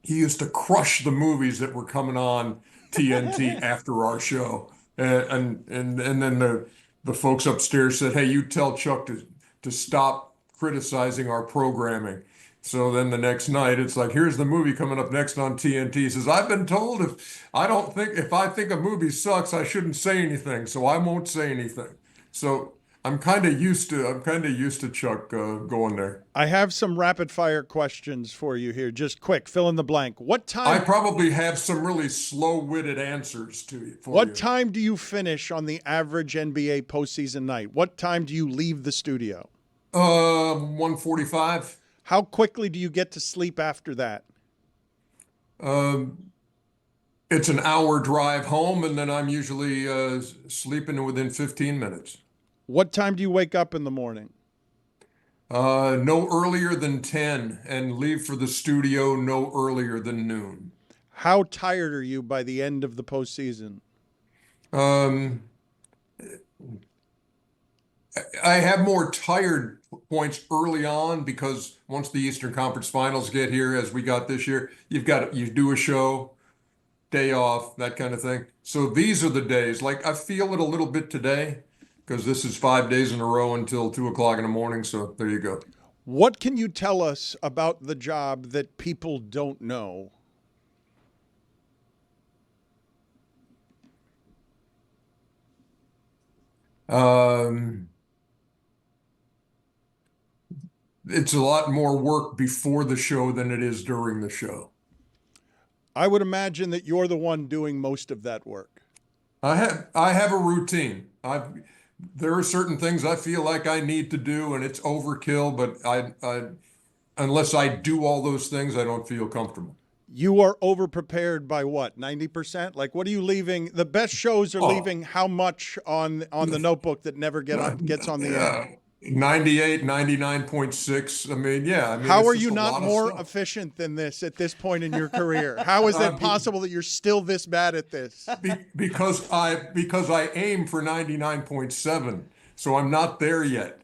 he used to crush the movies that were coming on TNT after our show, and then the folks upstairs said, hey, you tell Chuck to stop criticizing our programming. So then the next night it's like, here's the movie coming up next on TNT. He says, I've been told if I think a movie sucks, I shouldn't say anything, so I won't say anything. So I'm kind of used to Chuck going there. I have some rapid fire questions for you here. Just quick, fill in the blank. What time? I probably have some really slow-witted answers to you. What time do you finish on the average NBA postseason night? What time do you leave the studio? 1:45. How quickly do you get to sleep after that? It's an hour drive home, and then I'm usually sleeping within 15 minutes. What time do you wake up in the morning? No earlier than 10, and leave for the studio no earlier than noon. How tired are you by the end of the postseason? I have more tired points early on, because once the Eastern Conference Finals get here, as we got this year, you do a show, day off, that kind of thing. So these are the days, like I feel it a little bit today, because this is 5 days in a row until 2 o'clock in the morning. So there you go. What can you tell us about the job that people don't know? It's a lot more work before the show than it is during the show. I would imagine that you're the one doing most of that work. I have a routine. There are certain things I feel like I need to do, and it's overkill, but unless I do all those things, I don't feel comfortable. You are over-prepared by what, 90%? Like, what are you leaving? The best shows are leaving how much on the notebook that never gets on the air? 98, 99.6. I mean, yeah. How are you not more efficient than this at this point in your career? How is it possible that you're still this bad at this? Because I aim for 99.7, so I'm not there yet.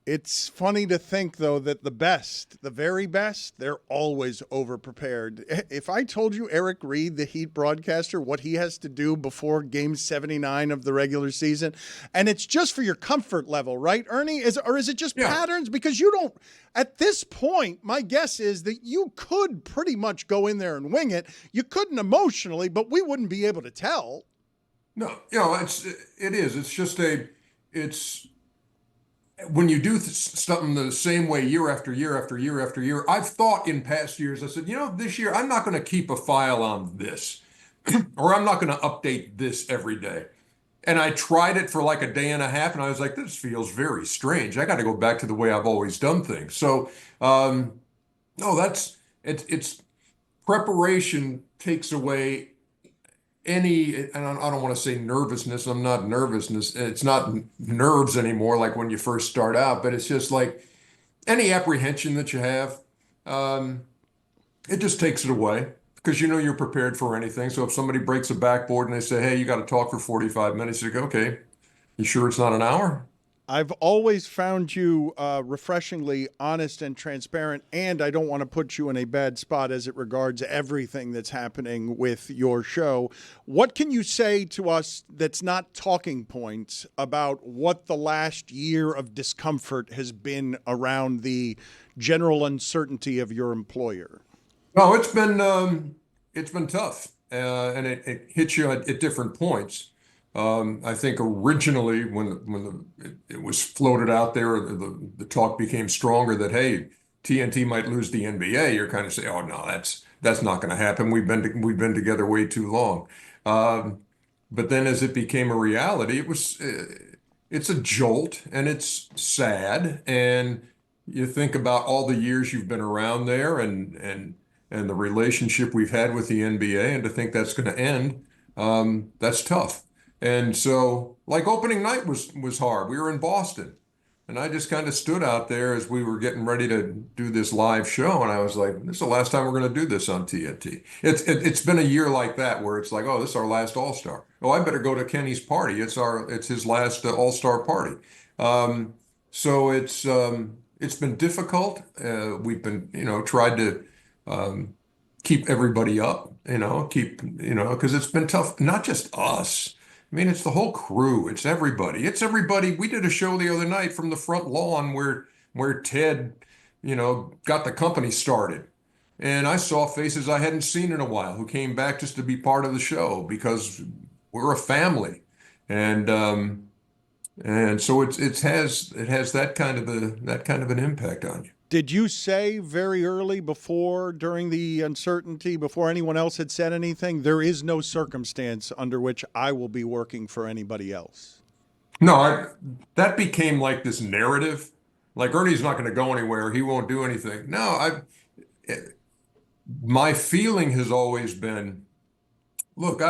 It's funny to think, though, that the very best, they're always over-prepared. If I told you Eric Reed, the Heat broadcaster, what he has to do before Game 79 of the regular season, and it's just for your comfort level, right, Ernie? Or is it just patterns? Because you don't, at this point, my guess is that you could pretty much go in there and wing it. You couldn't emotionally, but we wouldn't be able to tell. No, it is. It's just when you do something the same way year after year after year after year, I've thought in past years, I said, this year I'm not going to keep a file on this, or I'm not going to update this every day. And I tried it for like a day and a half, and I was like, this feels very strange. I got to go back to the way I've always done things. So, no, it's preparation takes away any, and I don't want to say nervousness. I'm not nervousness. It's not nerves anymore, like when you first start out, but it's just like any apprehension that you have. It just takes it away because you know you're prepared for anything. So if somebody breaks a backboard and they say, hey, you got to talk for 45 minutes, you go, okay, you sure it's not an hour? I've always found you refreshingly honest and transparent, and I don't want to put you in a bad spot as it regards everything that's happening with your show. What can you say to us that's not talking points about what the last year of discomfort has been around the general uncertainty of your employer? No, it's been tough, and it hits you at different points. I think originally when it was floated out there, the talk became stronger that, hey, TNT might lose the NBA. You're kind of saying, oh no, that's not going to happen. We've been together way too long. But then as it became a reality, it's a jolt and it's sad. And you think about all the years you've been around there and the relationship we've had with the NBA, and to think that's going to end, that's tough. And so, like, opening night was hard. We were in Boston, and I just kind of stood out there as we were getting ready to do this live show, and I was like, this is the last time we're going to do this on TNT. It's been a year like that where it's like, oh, this is our last All-Star. Oh, I better go to Kenny's party. It's his last All-Star party. So it's been difficult. We've been, tried to keep everybody up, because it's been tough, not just us. I mean, it's the whole crew. It's everybody. We did a show the other night from the front lawn where Ted, got the company started. And I saw faces I hadn't seen in a while who came back just to be part of the show because we're a family. And so it has that kind of an impact on you. Did you say very early during the uncertainty, before anyone else had said anything, there is no circumstance under which I will be working for anybody else? No, that became like this narrative. Like, Ernie's not going to go anywhere. He won't do anything. No, my feeling has always been, look,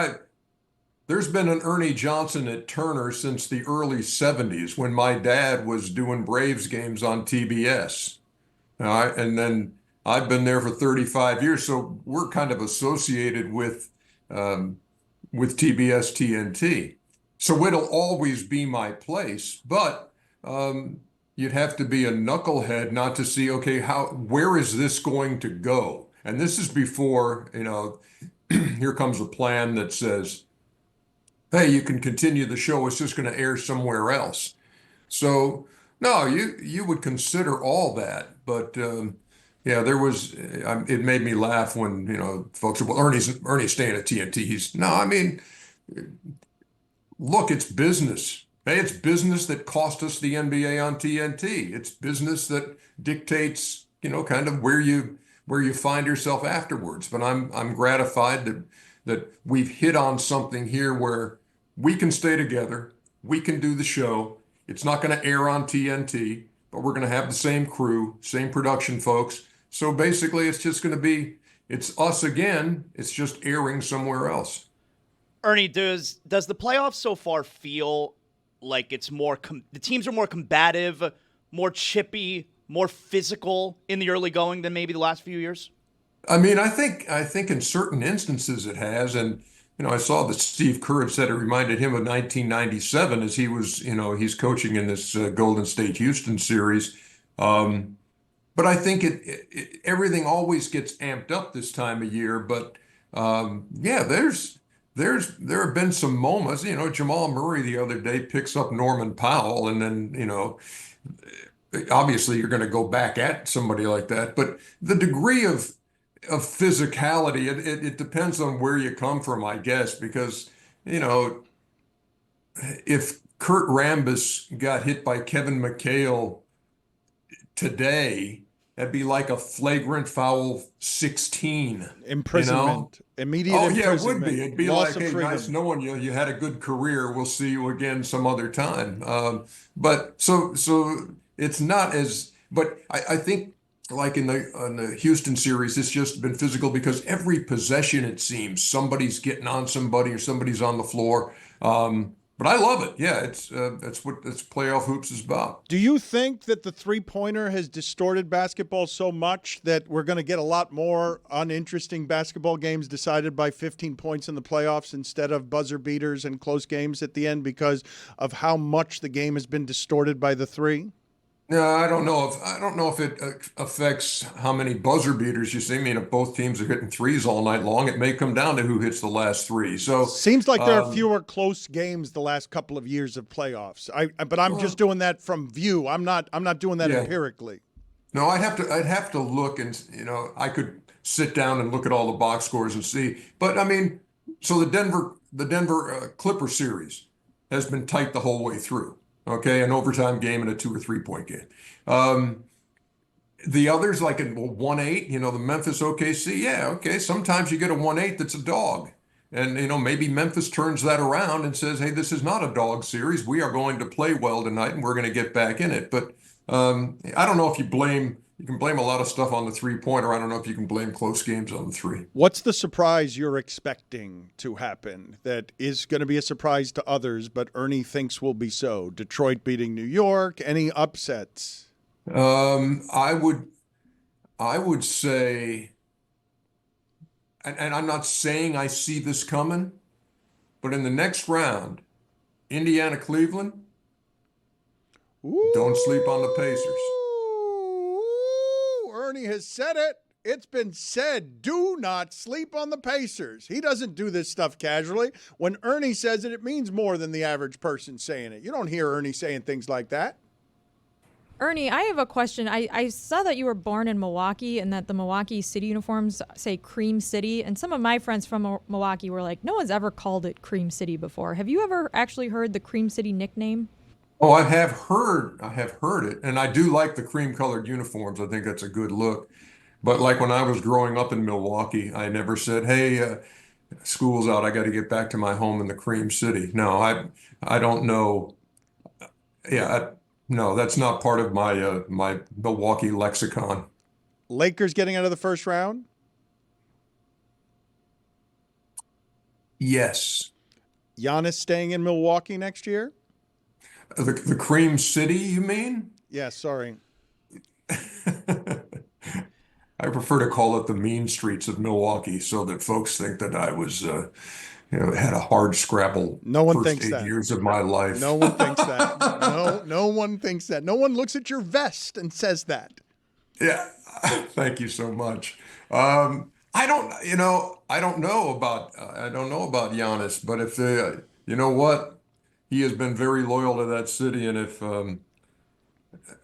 there's been an Ernie Johnson at Turner since the early 70s when my dad was doing Braves games on TBS. And then I've been there for 35 years, so we're kind of associated with TBS TNT. So it'll always be my place, but you'd have to be a knucklehead not to see, okay, where is this going to go? And this is before, here comes a plan that says, hey, you can continue the show, it's just going to air somewhere else. So no, you would consider all that, but yeah, there was. It made me laugh when folks said, "Well, Ernie's staying at TNT." Look, it's business. Hey, it's business that cost us the NBA on TNT. It's business that dictates, kind of where you find yourself afterwards. But I'm gratified that we've hit on something here where we can stay together, we can do the show. It's not going to air on TNT, but we're going to have the same crew, same production folks. So basically, it's just going to be, it's us again. It's just airing somewhere else. Ernie, does the playoffs so far feel like it's more, the teams are more combative, more chippy, more physical in the early going than maybe the last few years? I mean, I think in certain instances it has. And I saw that Steve Kerr had said it reminded him of 1997 as he was, he's coaching in this Golden State Houston series. But I think everything always gets amped up this time of year. But yeah, there have been some moments. Jamal Murray the other day picks up Norman Powell, and then obviously you're going to go back at somebody like that. But the degree of physicality, it depends on where you come from, I guess, because, if Kurt Rambis got hit by Kevin McHale today, that'd be like a flagrant foul 16. Imprisonment. Immediate Oh, imprisonment. yeah, it would be. It'd be Loss like, of hey, freedom. nice knowing you. You had a good career. We'll see you again some other time. But so it's not as, but I think like in the Houston series, it's just been physical because every possession, it seems, somebody's getting on somebody or somebody's on the floor. But I love it. Yeah, that's what playoff hoops is about. Do you think that the three-pointer has distorted basketball so much that we're going to get a lot more uninteresting basketball games decided by 15 points in the playoffs instead of buzzer beaters and close games at the end because of how much the game has been distorted by the three? No, I don't know if it affects how many buzzer beaters you see. I mean, if both teams are hitting threes all night long, it may come down to who hits the last three. So seems like there are fewer close games the last couple of years of playoffs. But I'm just doing that from view. I'm not doing that empirically. No, I'd have to look, and I could sit down and look at all the box scores and see. But I mean, so the Denver Clipper series has been tight the whole way through. Okay, an overtime game and a 2 or 3 point game. The others, like in 1-8, the Memphis OKC, yeah, okay. Sometimes you get a 1-8 that's a dog. And, maybe Memphis turns that around and says, hey, this is not a dog series. We are going to play well tonight and we're going to get back in it. But I don't know if you can blame a lot of stuff on the three-pointer. I don't know if you can blame close games on the three. What's the surprise you're expecting to happen that is going to be a surprise to others, but Ernie thinks will be so? Detroit beating New York, any upsets? I would say, and I'm not saying I see this coming, but in the next round, Indiana, Cleveland, don't sleep on the Pacers. Ernie has said it. It's been said. Do not sleep on the Pacers. He doesn't do this stuff casually. When Ernie says it, it means more than the average person saying it. You don't hear Ernie saying things like that. Ernie, I have a question. I saw that you were born in Milwaukee and that the Milwaukee City uniforms say Cream City. And some of my friends from Milwaukee were like, no one's ever called it Cream City before. Have you ever actually heard the Cream City nickname? Oh, I have heard it, and I do like the cream-colored uniforms. I think that's a good look. But like when I was growing up in Milwaukee, I never said, "Hey, school's out. I got to get back to my home in the Cream City." No, I don't know. Yeah, no, that's not part of my my Milwaukee lexicon. Lakers getting out of the first round? Yes. Giannis staying in Milwaukee next year? The Cream City, you mean? Yeah, sorry. I prefer to call it the mean streets of Milwaukee so that folks think that I was, had a hard scrapple No one first thinks 8 that. years of my life. No one thinks that. No one thinks that. No one looks at your vest and says that. Yeah, thank you so much. I don't know about Giannis, but if you know what, he has been very loyal to that city, and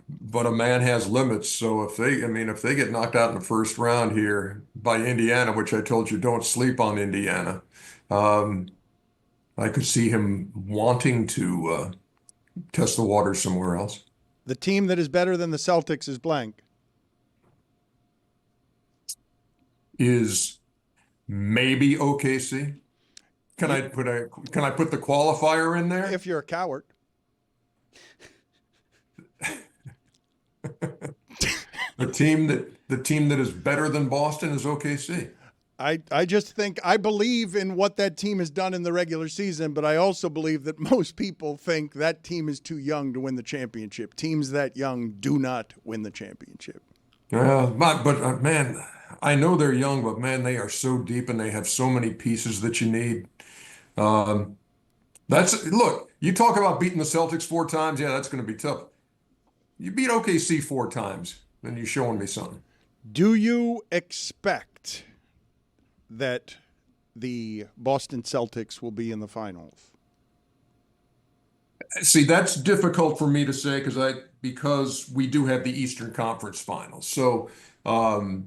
but a man has limits. So if they get knocked out in the first round here by Indiana, which I told you don't sleep on Indiana, I could see him wanting to test the waters somewhere else. The team that is better than the Celtics is blank. Is maybe OKC. Can I put the qualifier in there? If you're a coward. The team that is better than Boston is OKC. I just think I believe in what that team has done in the regular season, but I also believe that most people think that team is too young to win the championship. Teams that young do not win the championship. But man, I know they're young, but man, they are so deep and they have so many pieces that you need. Look, you talk about beating the Celtics 4 times. Yeah, that's going to be tough. You beat OKC 4 times, then you're showing me something. Do you expect that the Boston Celtics will be in the finals? See, that's difficult for me to say because we do have the Eastern Conference Finals. So I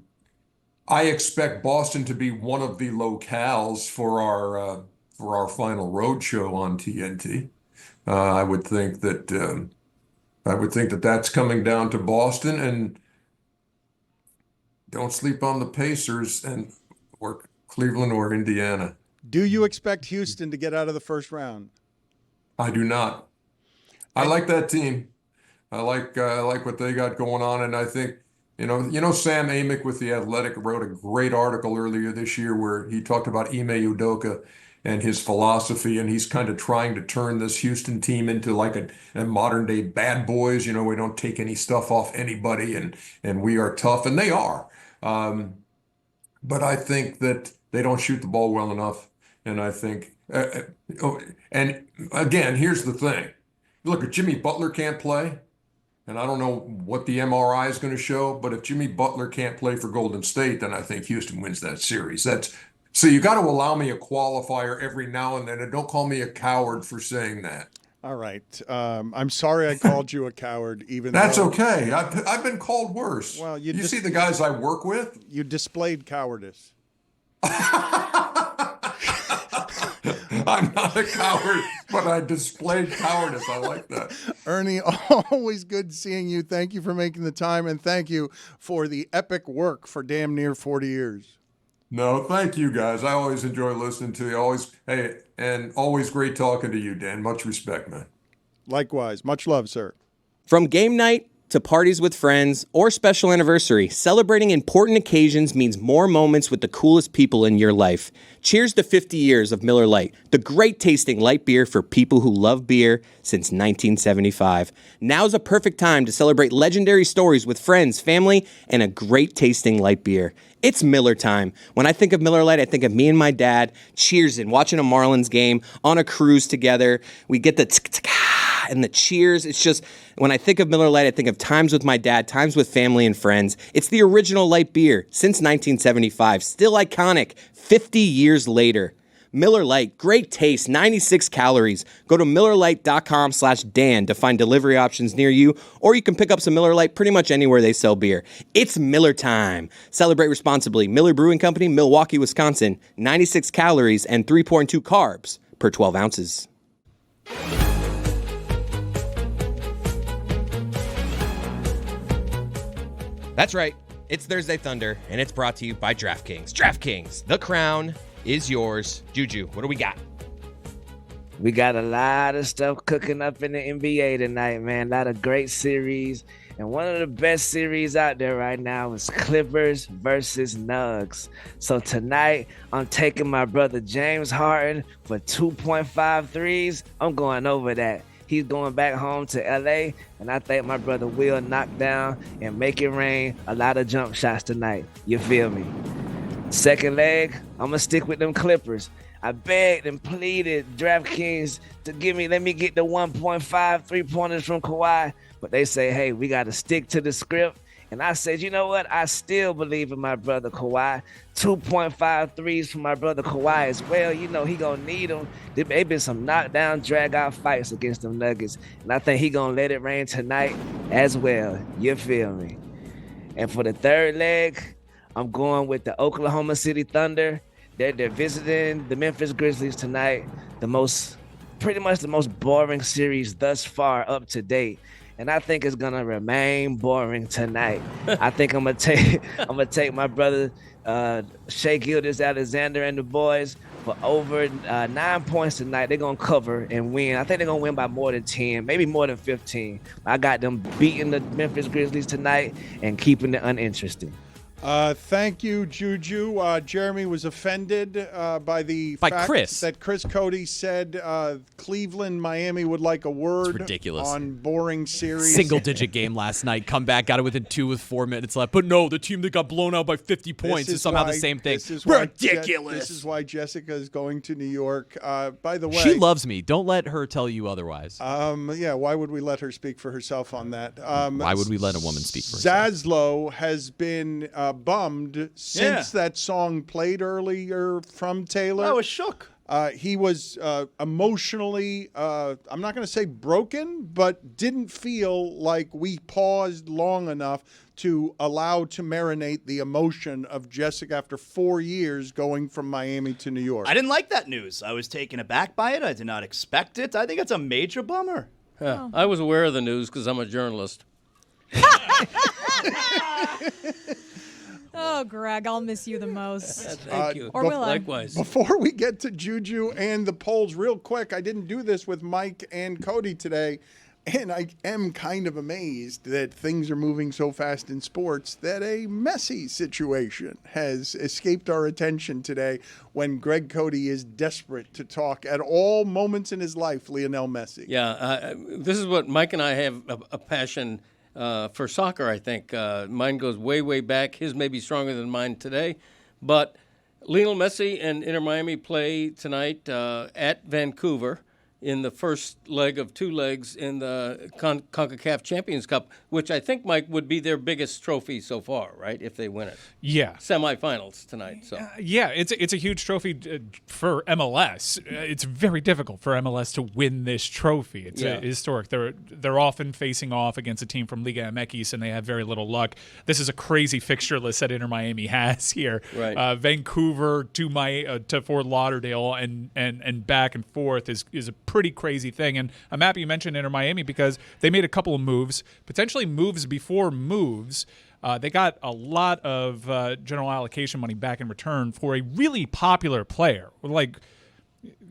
expect Boston to be one of the locales for our final road show on TNT. I would think that that's coming down to Boston, and don't sleep on the Pacers or Cleveland or Indiana. Do you expect Houston to get out of the first round? I do not. I like that team. I like what they got going on, and I think Sam Amick with The Athletic wrote a great article earlier this year where he talked about Ime Udoka and his philosophy, and he's kind of trying to turn this Houston team into like a modern day Bad Boys. We don't take any stuff off anybody, and we are tough, and they are. But I think that they don't shoot the ball well enough, and I think, and again, here's the thing: look, if Jimmy Butler can't play. And I don't know what the MRI is going to show, but if Jimmy Butler can't play for Golden State, then I think Houston wins that series. So you got to allow me a qualifier every now and then, and don't call me a coward for saying that. All right. I'm sorry I called you a coward. That's okay. I've been called worse. Well, you see the guys I work with? You displayed cowardice. I'm not a coward, but I displayed cowardice. I like that. Ernie, always good seeing you. Thank you for making the time, and thank you for the epic work for damn near 40 years. No, thank you, guys. I always enjoy listening to you. Always great talking to you, Dan. Much respect, man. Likewise. Much love, sir. From game night to parties with friends or special anniversary, celebrating important occasions means more moments with the coolest people in your life. Cheers to 50 years of Miller Lite, the great tasting light beer for people who love beer since 1975. Now's a perfect time to celebrate legendary stories with friends, family, and a great tasting light beer. It's Miller time. When I think of Miller Lite, I think of me and my dad cheersing, watching a Marlins game on a cruise together. We get the and the cheers. It's just, when I think of Miller Lite, I think of times with my dad, times with family and friends. It's the original light beer since 1975, still iconic 50 years later. Miller Lite, great taste, 96 calories. Go to MillerLite.com/Dan to find delivery options near you, or you can pick up some Miller Lite pretty much anywhere they sell beer. It's Miller time. Celebrate responsibly. Miller Brewing Company, Milwaukee, Wisconsin. 96 calories and 3.2 carbs per 12 ounces. That's right. It's Thursday Thunder, and it's brought to you by DraftKings. DraftKings, the crown is yours. Juju, what do we got? We got a lot of stuff cooking up in the NBA tonight, man. A lot of great series. And one of the best series out there right now is Clippers versus Nuggets. So tonight, I'm taking my brother James Harden for 2.5 threes. I'm going over that. He's going back home to LA, and I think my brother will knock down and make it rain a lot of jump shots tonight. You feel me? Second leg, I'm gonna stick with them Clippers. I begged and pleaded DraftKings to let me get the 1.5 3-pointers from Kawhi, but they say, hey, we got to stick to the script. And I said, you know what? I still believe in my brother Kawhi. 2.5 threes from my brother Kawhi as well. You know he gonna need them. There been some knockdown, drag-out fights against them Nuggets, and I think he gonna let it rain tonight as well. You feel me? And for the third leg, I'm going with the Oklahoma City Thunder. They're visiting the Memphis Grizzlies tonight. Pretty much the most boring series thus far up to date. And I think it's gonna remain boring tonight. I think I'm gonna take my brother Shai Gilgeous-Alexander and the boys for over 9 points tonight. They're gonna cover and win. I think they're gonna win by more than 10, maybe more than 15. I got them beating the Memphis Grizzlies tonight and keeping it uninteresting. Thank you, Juju. Jeremy was offended by the fact Chris. that Chris Cody said Cleveland, Miami would like a word ridiculous. On boring series. Single-digit game last night. Come back, got it within 2 with 4 minutes left. But no, the team that got blown out by 50 points is somehow the same thing. Ridiculous. This is why Jessica is going to New York. By the way, she loves me. Don't let her tell you otherwise. Yeah, why would we let her speak for herself on that? Why would we let a woman speak for herself? Zaslow has been bummed since that song played earlier from Taylor. I was shook. He was emotionally, I'm not going to say broken, but didn't feel like we paused long enough to allow to marinate the emotion of Jessica after 4 years going from Miami to New York. I didn't like that news. I was taken aback by it. I did not expect it. I think it's a major bummer. Yeah, I was aware of the news because I'm a journalist. Oh, Greg, I'll miss you the most. Thank you. Or will I? Likewise. Before we get to Juju and the polls, real quick, I didn't do this with Mike and Cody today, and I am kind of amazed that things are moving so fast in sports that a Messi situation has escaped our attention today when Greg Cody is desperate to talk at all moments in his life, Lionel Messi. Yeah, this is what Mike and I have a passion for soccer, I think. Mine goes way, way back. His may be stronger than mine today. But Lionel Messi and Inter Miami play tonight at Vancouver in the first leg of two legs in the CONCACAF Champions Cup, which I think, Mike, would be their biggest trophy so far, right, if they win it? Yeah. Semifinals tonight. So. Yeah, it's a huge trophy for MLS. It's very difficult for MLS to win this trophy. It's historic. They're often facing off against a team from Liga MX, and they have very little luck. This is a crazy fixture list that Inter Miami has here. Right. Vancouver to Fort Lauderdale and back and forth is a pretty crazy thing. And I'm happy you mentioned Inter Miami because they made a couple of moves, potentially moves before moves. They got a lot of general allocation money back in return for a really popular player. Like,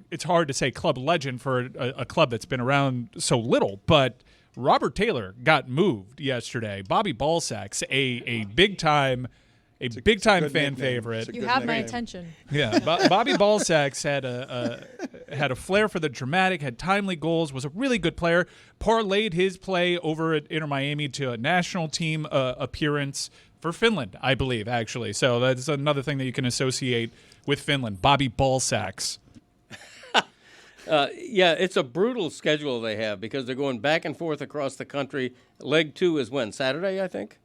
it's hard to say club legend for a club that's been around so little, but Robert Taylor got moved yesterday. Bobby Ballsack's a big time fan favorite. You have my attention. Yeah, Bobby Ballsack had a flair for the dramatic, had timely goals, was a really good player. Parlayed his play over at Inter Miami to a national team appearance for Finland, I believe, actually. So that's another thing that you can associate with Finland. Bobby Ballsacks. Yeah, it's a brutal schedule they have because they're going back and forth across the country. Leg 2 is when? Saturday, I think?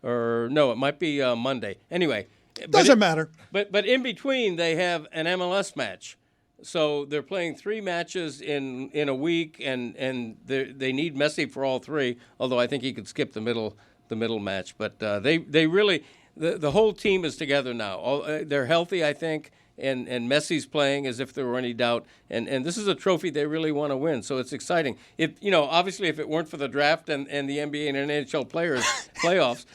Or no, it might be Monday. Anyway. Doesn't matter. But in between, they have an MLS match. So they're playing 3 matches in a week, and they need Messi for all 3, although I think he could skip the middle match. But they really – the whole team is together now. They're healthy, I think. And Messi's playing as if there were any doubt. And this is a trophy they really want to win, so it's exciting. Obviously, if it weren't for the draft and the NBA and NHL players playoffs,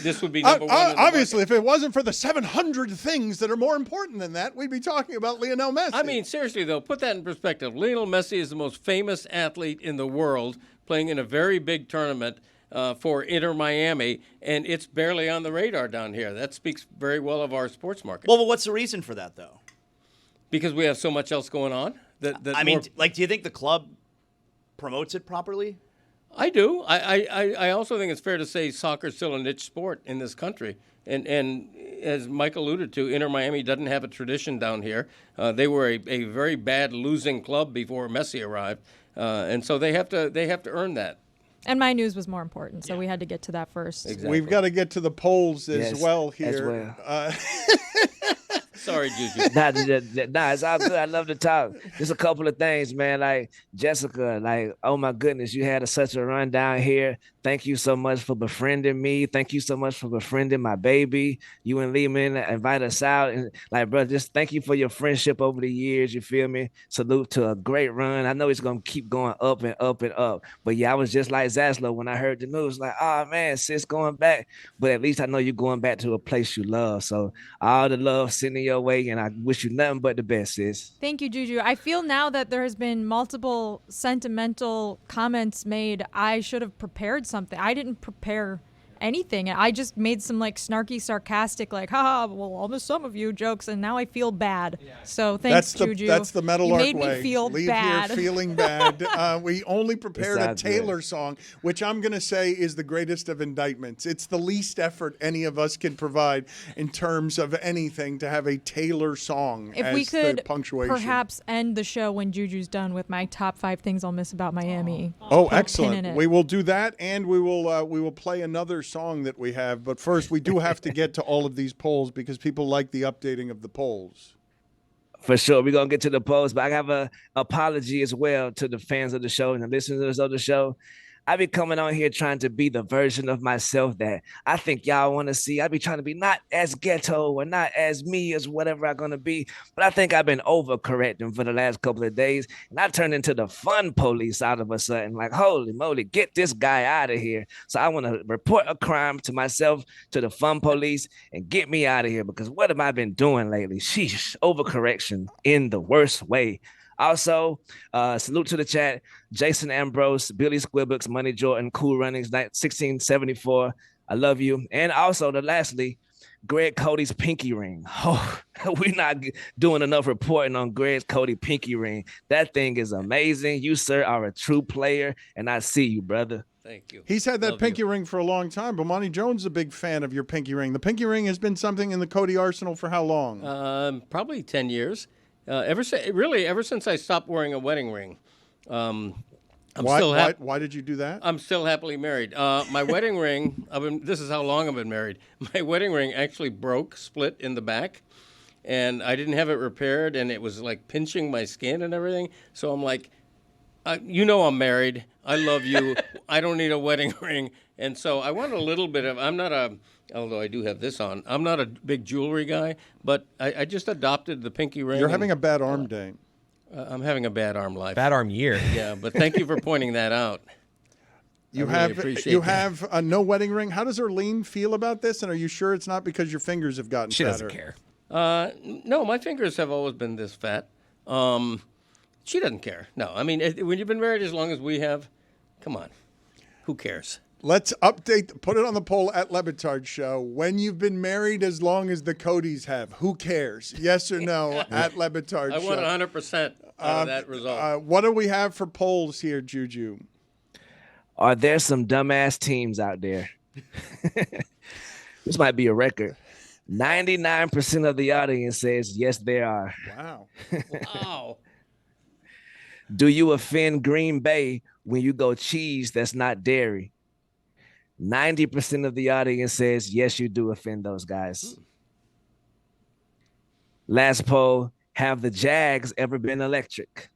this would be number one. Obviously, if it wasn't for the 700 things that are more important than that, we'd be talking about Lionel Messi. I mean, seriously, though, put that in perspective. Lionel Messi is the most famous athlete in the world, playing in a very big tournament for Inter Miami, and it's barely on the radar down here. That speaks very well of our sports market. Well, but what's the reason for that, though? Because we have so much else going on. Do you think the club promotes it properly? I do. I also think it's fair to say soccer's still a niche sport in this country. And as Mike alluded to, Inter Miami doesn't have a tradition down here. They were a very bad losing club before Messi arrived, and so they have to earn that. And my news was more important, so we had to get to that first. Exactly. We've got to get to the polls as well here. Sorry, Juju. Nah, it's all good. I love to talk. Just a couple of things, man. Like, Jessica, oh my goodness, you had such a run down here. Thank you so much for befriending me. Thank you so much for befriending my baby. You and Lehman invite us out. And bro, just thank you for your friendship over the years. You feel me? Salute to a great run. I know it's going to keep going up and up and up. But yeah, I was just like Zaslow when I heard the news. Oh man, sis going back. But at least I know you're going back to a place you love. So all the love sending your way, and I wish you nothing but the best, sis. Thank you, Juju. I feel now that there has been multiple sentimental comments made. I should have prepared something. I didn't prepare anything. I just made some snarky, sarcastic, haha, well, I'll miss some of you jokes, and now I feel bad. So thanks, Juju. That's the Meadowlark way. You made me feel Leave bad. Here feeling bad. We only prepared a Taylor song, which I'm going to say is the greatest of indictments. It's the least effort any of us can provide in terms of anything to have a Taylor song if as we could the punctuation. Perhaps end the show when Juju's done with my top 5 things I'll miss about Miami. Oh, excellent. We will do that, and we will play another song that we have. But first, we do have to get to all of these polls because people like the updating of the polls. For sure. We're going to get to the polls, but I have an apology as well to the fans of the show and the listeners of the show. I be coming on here trying to be the version of myself that I think y'all want to see. I be trying to be not as ghetto or not as me as whatever I'm going to be. But I think I've been overcorrecting for the last couple of days. And I turned into the fun police out of a sudden. Like, holy moly, get this guy out of here. So I want to report a crime to myself, to the fun police, and get me out of here. Because what have I been doing lately? Sheesh, overcorrection in the worst way. Also, salute to the chat. Jason Ambrose, Billy Squibbooks, Money Jordan, Cool Runnings, 1674. I love you. And also, lastly, Greg Cody's pinky ring. Oh, we're not doing enough reporting on Greg Cody pinky ring. That thing is amazing. You, sir, are a true player, and I see you, brother. Thank you. He's had that pinky ring for a long time. But Monty Jones is a big fan of your pinky ring. The pinky ring has been something in the Cody arsenal for how long? Probably 10 years. Ever since I stopped wearing a wedding ring. Why did you do that? I'm still happily married. My wedding ring, this is how long I've been married. My wedding ring actually split in the back, and I didn't have it repaired, and it was like pinching my skin and everything. So I'm like, I'm married. I love you. I don't need a wedding ring. And so I want a little bit of, although I do have this on, I'm not a big jewelry guy, but I just adopted the pinky ring. You're having a bad arm day. I'm having a bad arm life. Bad arm year. Yeah, but thank you for pointing that out. You have a no wedding ring. How does Erlene feel about this? And are you sure it's not because your fingers have gotten She fatter? doesn't care. No, my fingers have always been this fat. She doesn't care. No, I mean, when you've been married as long as we have, come on. Who cares? Let's put it on the poll at Le Batard Show. When you've been married as long as the Codys have, who cares? Yes or no at Le Batard Show. I want 100% of that result. What do we have for polls here, Juju? Are there some dumbass teams out there? This might be a record. 99% of the audience says yes, there are. Wow. Wow. Do you offend Green Bay when you go cheese that's not dairy? 90% of the audience says, yes, you do offend those guys. Last poll, have the Jags ever been electric?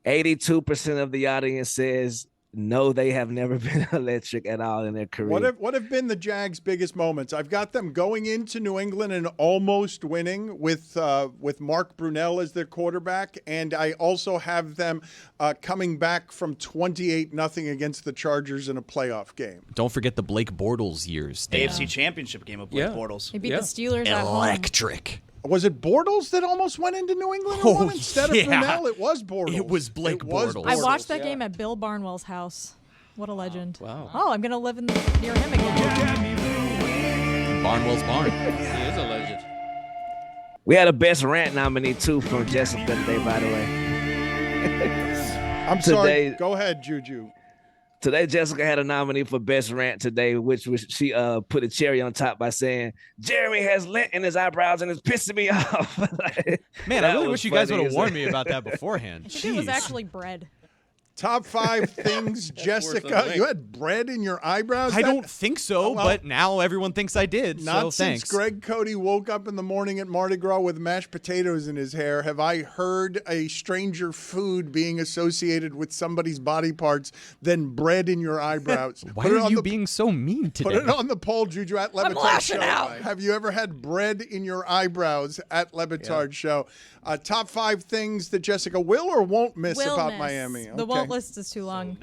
82% of the audience says, no, they have never been electric at all in their career. What have been the Jags' biggest moments? I've got them going into New England and almost winning with Mark Brunell as their quarterback, and I also have them coming back from 28-0 against the Chargers in a playoff game. Don't forget the Blake Bortles years. AFC Championship game of Blake Bortles. They beat the Steelers at home. Electric. Was it Bortles that almost went into New England and won instead of Brunell? It was Bortles. It was Blake Bortles. I watched that game at Bill Barnwell's house. What a legend. Wow. Oh, I'm going to live near him again. Barnwell's barn. He is a legend. We had a best rant nominee, too, from Jessica today, by the way. I'm sorry. Go ahead, Juju. Today, Jessica had a nominee for Best Rant today, which was she put a cherry on top by saying, Jeremy has lint in his eyebrows and it's pissing me off. Man, I really wish you guys would have warned me about that beforehand. I think it was actually bread. Top 5 things, Jessica. You had bread in your eyebrows? I don't think so, but now everyone thinks I did. Not so since thanks. Greg Cody woke up in the morning at Mardi Gras with mashed potatoes in his hair have I heard a stranger food being associated with somebody's body parts than bread in your eyebrows. Why are you being so mean today? Put it on the poll, Juju, at Le Batard lashing Show. out. Have you ever had bread in your eyebrows at Le Batard Show? Top 5 things that Jessica will or won't miss about Miami. The won't list is too long.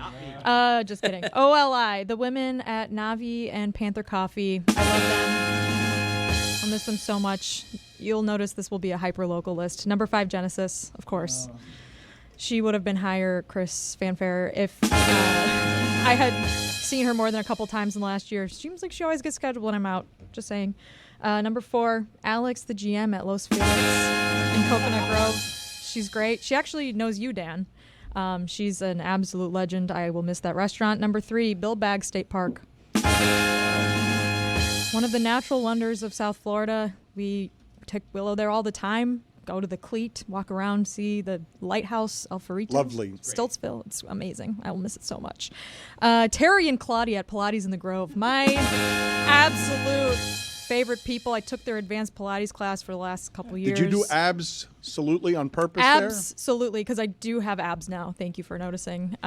Just kidding. OLI, the women at Navi and Panther Coffee. I love them. I'll miss them so much. You'll notice this will be a hyper-local list. Number 5, Genesis, of course. She would have been higher, Chris Fanfare, if I had seen her more than a couple times in the last year. Seems like she always gets scheduled when I'm out. Just saying. Number 4, Alex, the GM at Los Feliz in Coconut Grove. She's great. She actually knows you, Dan. She's an absolute legend. I will miss that restaurant. Number 3, Bill Baggs State Park. One of the natural wonders of South Florida. We take Willow there all the time. Go to the Cleat, walk around, see the lighthouse, El Ferrito. Lovely. Stiltsville. It's amazing. I will miss it so much. Terry and Claudia at Pilates in the Grove. My absolute favorite people. I took their advanced Pilates class for the last couple years. Did you do absolutely on purpose Absolutely, because I do have abs now. Thank you for noticing.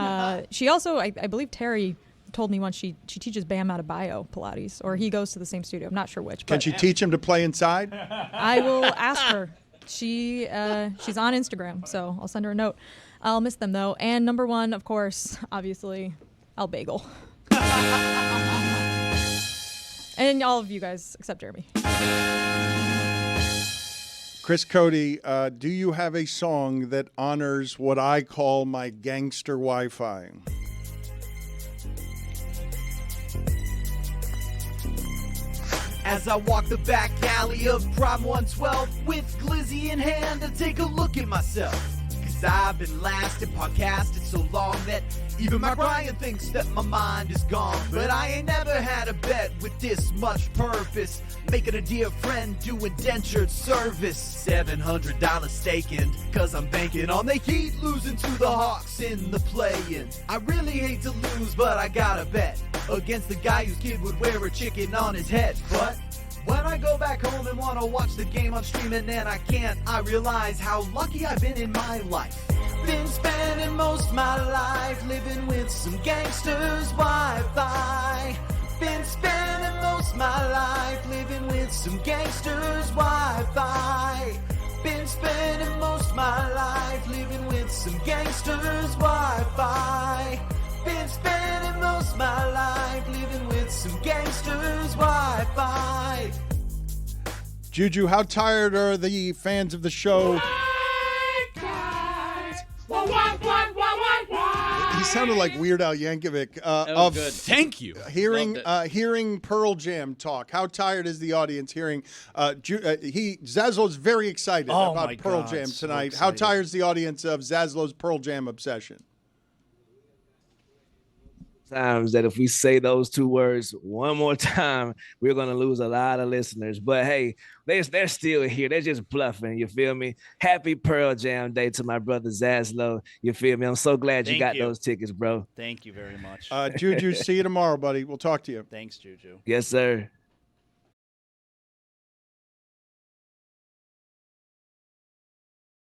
She also, I believe Terry told me once she teaches Bam Adebayo Pilates, or he goes to the same studio. I'm not sure which. Can she teach him to play inside? I will ask her. She's on Instagram, so I'll send her a note. I'll miss them, though. And number one, of course, obviously, Al Bagel. And all of you guys, except Jeremy. Chris Cody, do you have a song that honors what I call my gangster Wi-Fi? As I walk the back alley of Prime 112 with Glizzy in hand to take a look at myself. Cause I've been last and podcasted so long that even my Brian thinks that my mind is gone. But I ain't never had a bet with this much purpose. Making a dear friend do indentured service. $700 staking, cause I'm banking on the Heat losing to the Hawks in the play-in. I really hate to lose, but I gotta bet against the guy whose kid would wear a chicken on his head. But when I go back home and wanna watch the game on streaming and I can't, I realize how lucky I've been in my life. Been spending most my life living with some gangsters Wi-Fi. Been spending most my life living with some gangsters Wi-Fi. Been spending most my life living with some gangsters Wi-Fi. Been spending most my life living with some gangsters Wi-Fi. Juju, how tired are the fans of the show? He sounded like Weird Al Yankovic. Good. Thank you. Hearing Pearl Jam talk. How tired is the audience hearing? Zaslo's very excited about Pearl Jam tonight. How tired is the audience of Zaslo's Pearl Jam obsession? Times that if we say those two words one more time, we're gonna lose a lot of listeners. But hey, they're still here. They're just bluffing. You feel me? Happy Pearl Jam Day to my brother Zaslow. You feel me? I'm so glad you got those tickets, bro. Thank you very much. Juju, see you tomorrow, buddy. We'll talk to you. Thanks, Juju. Yes, sir.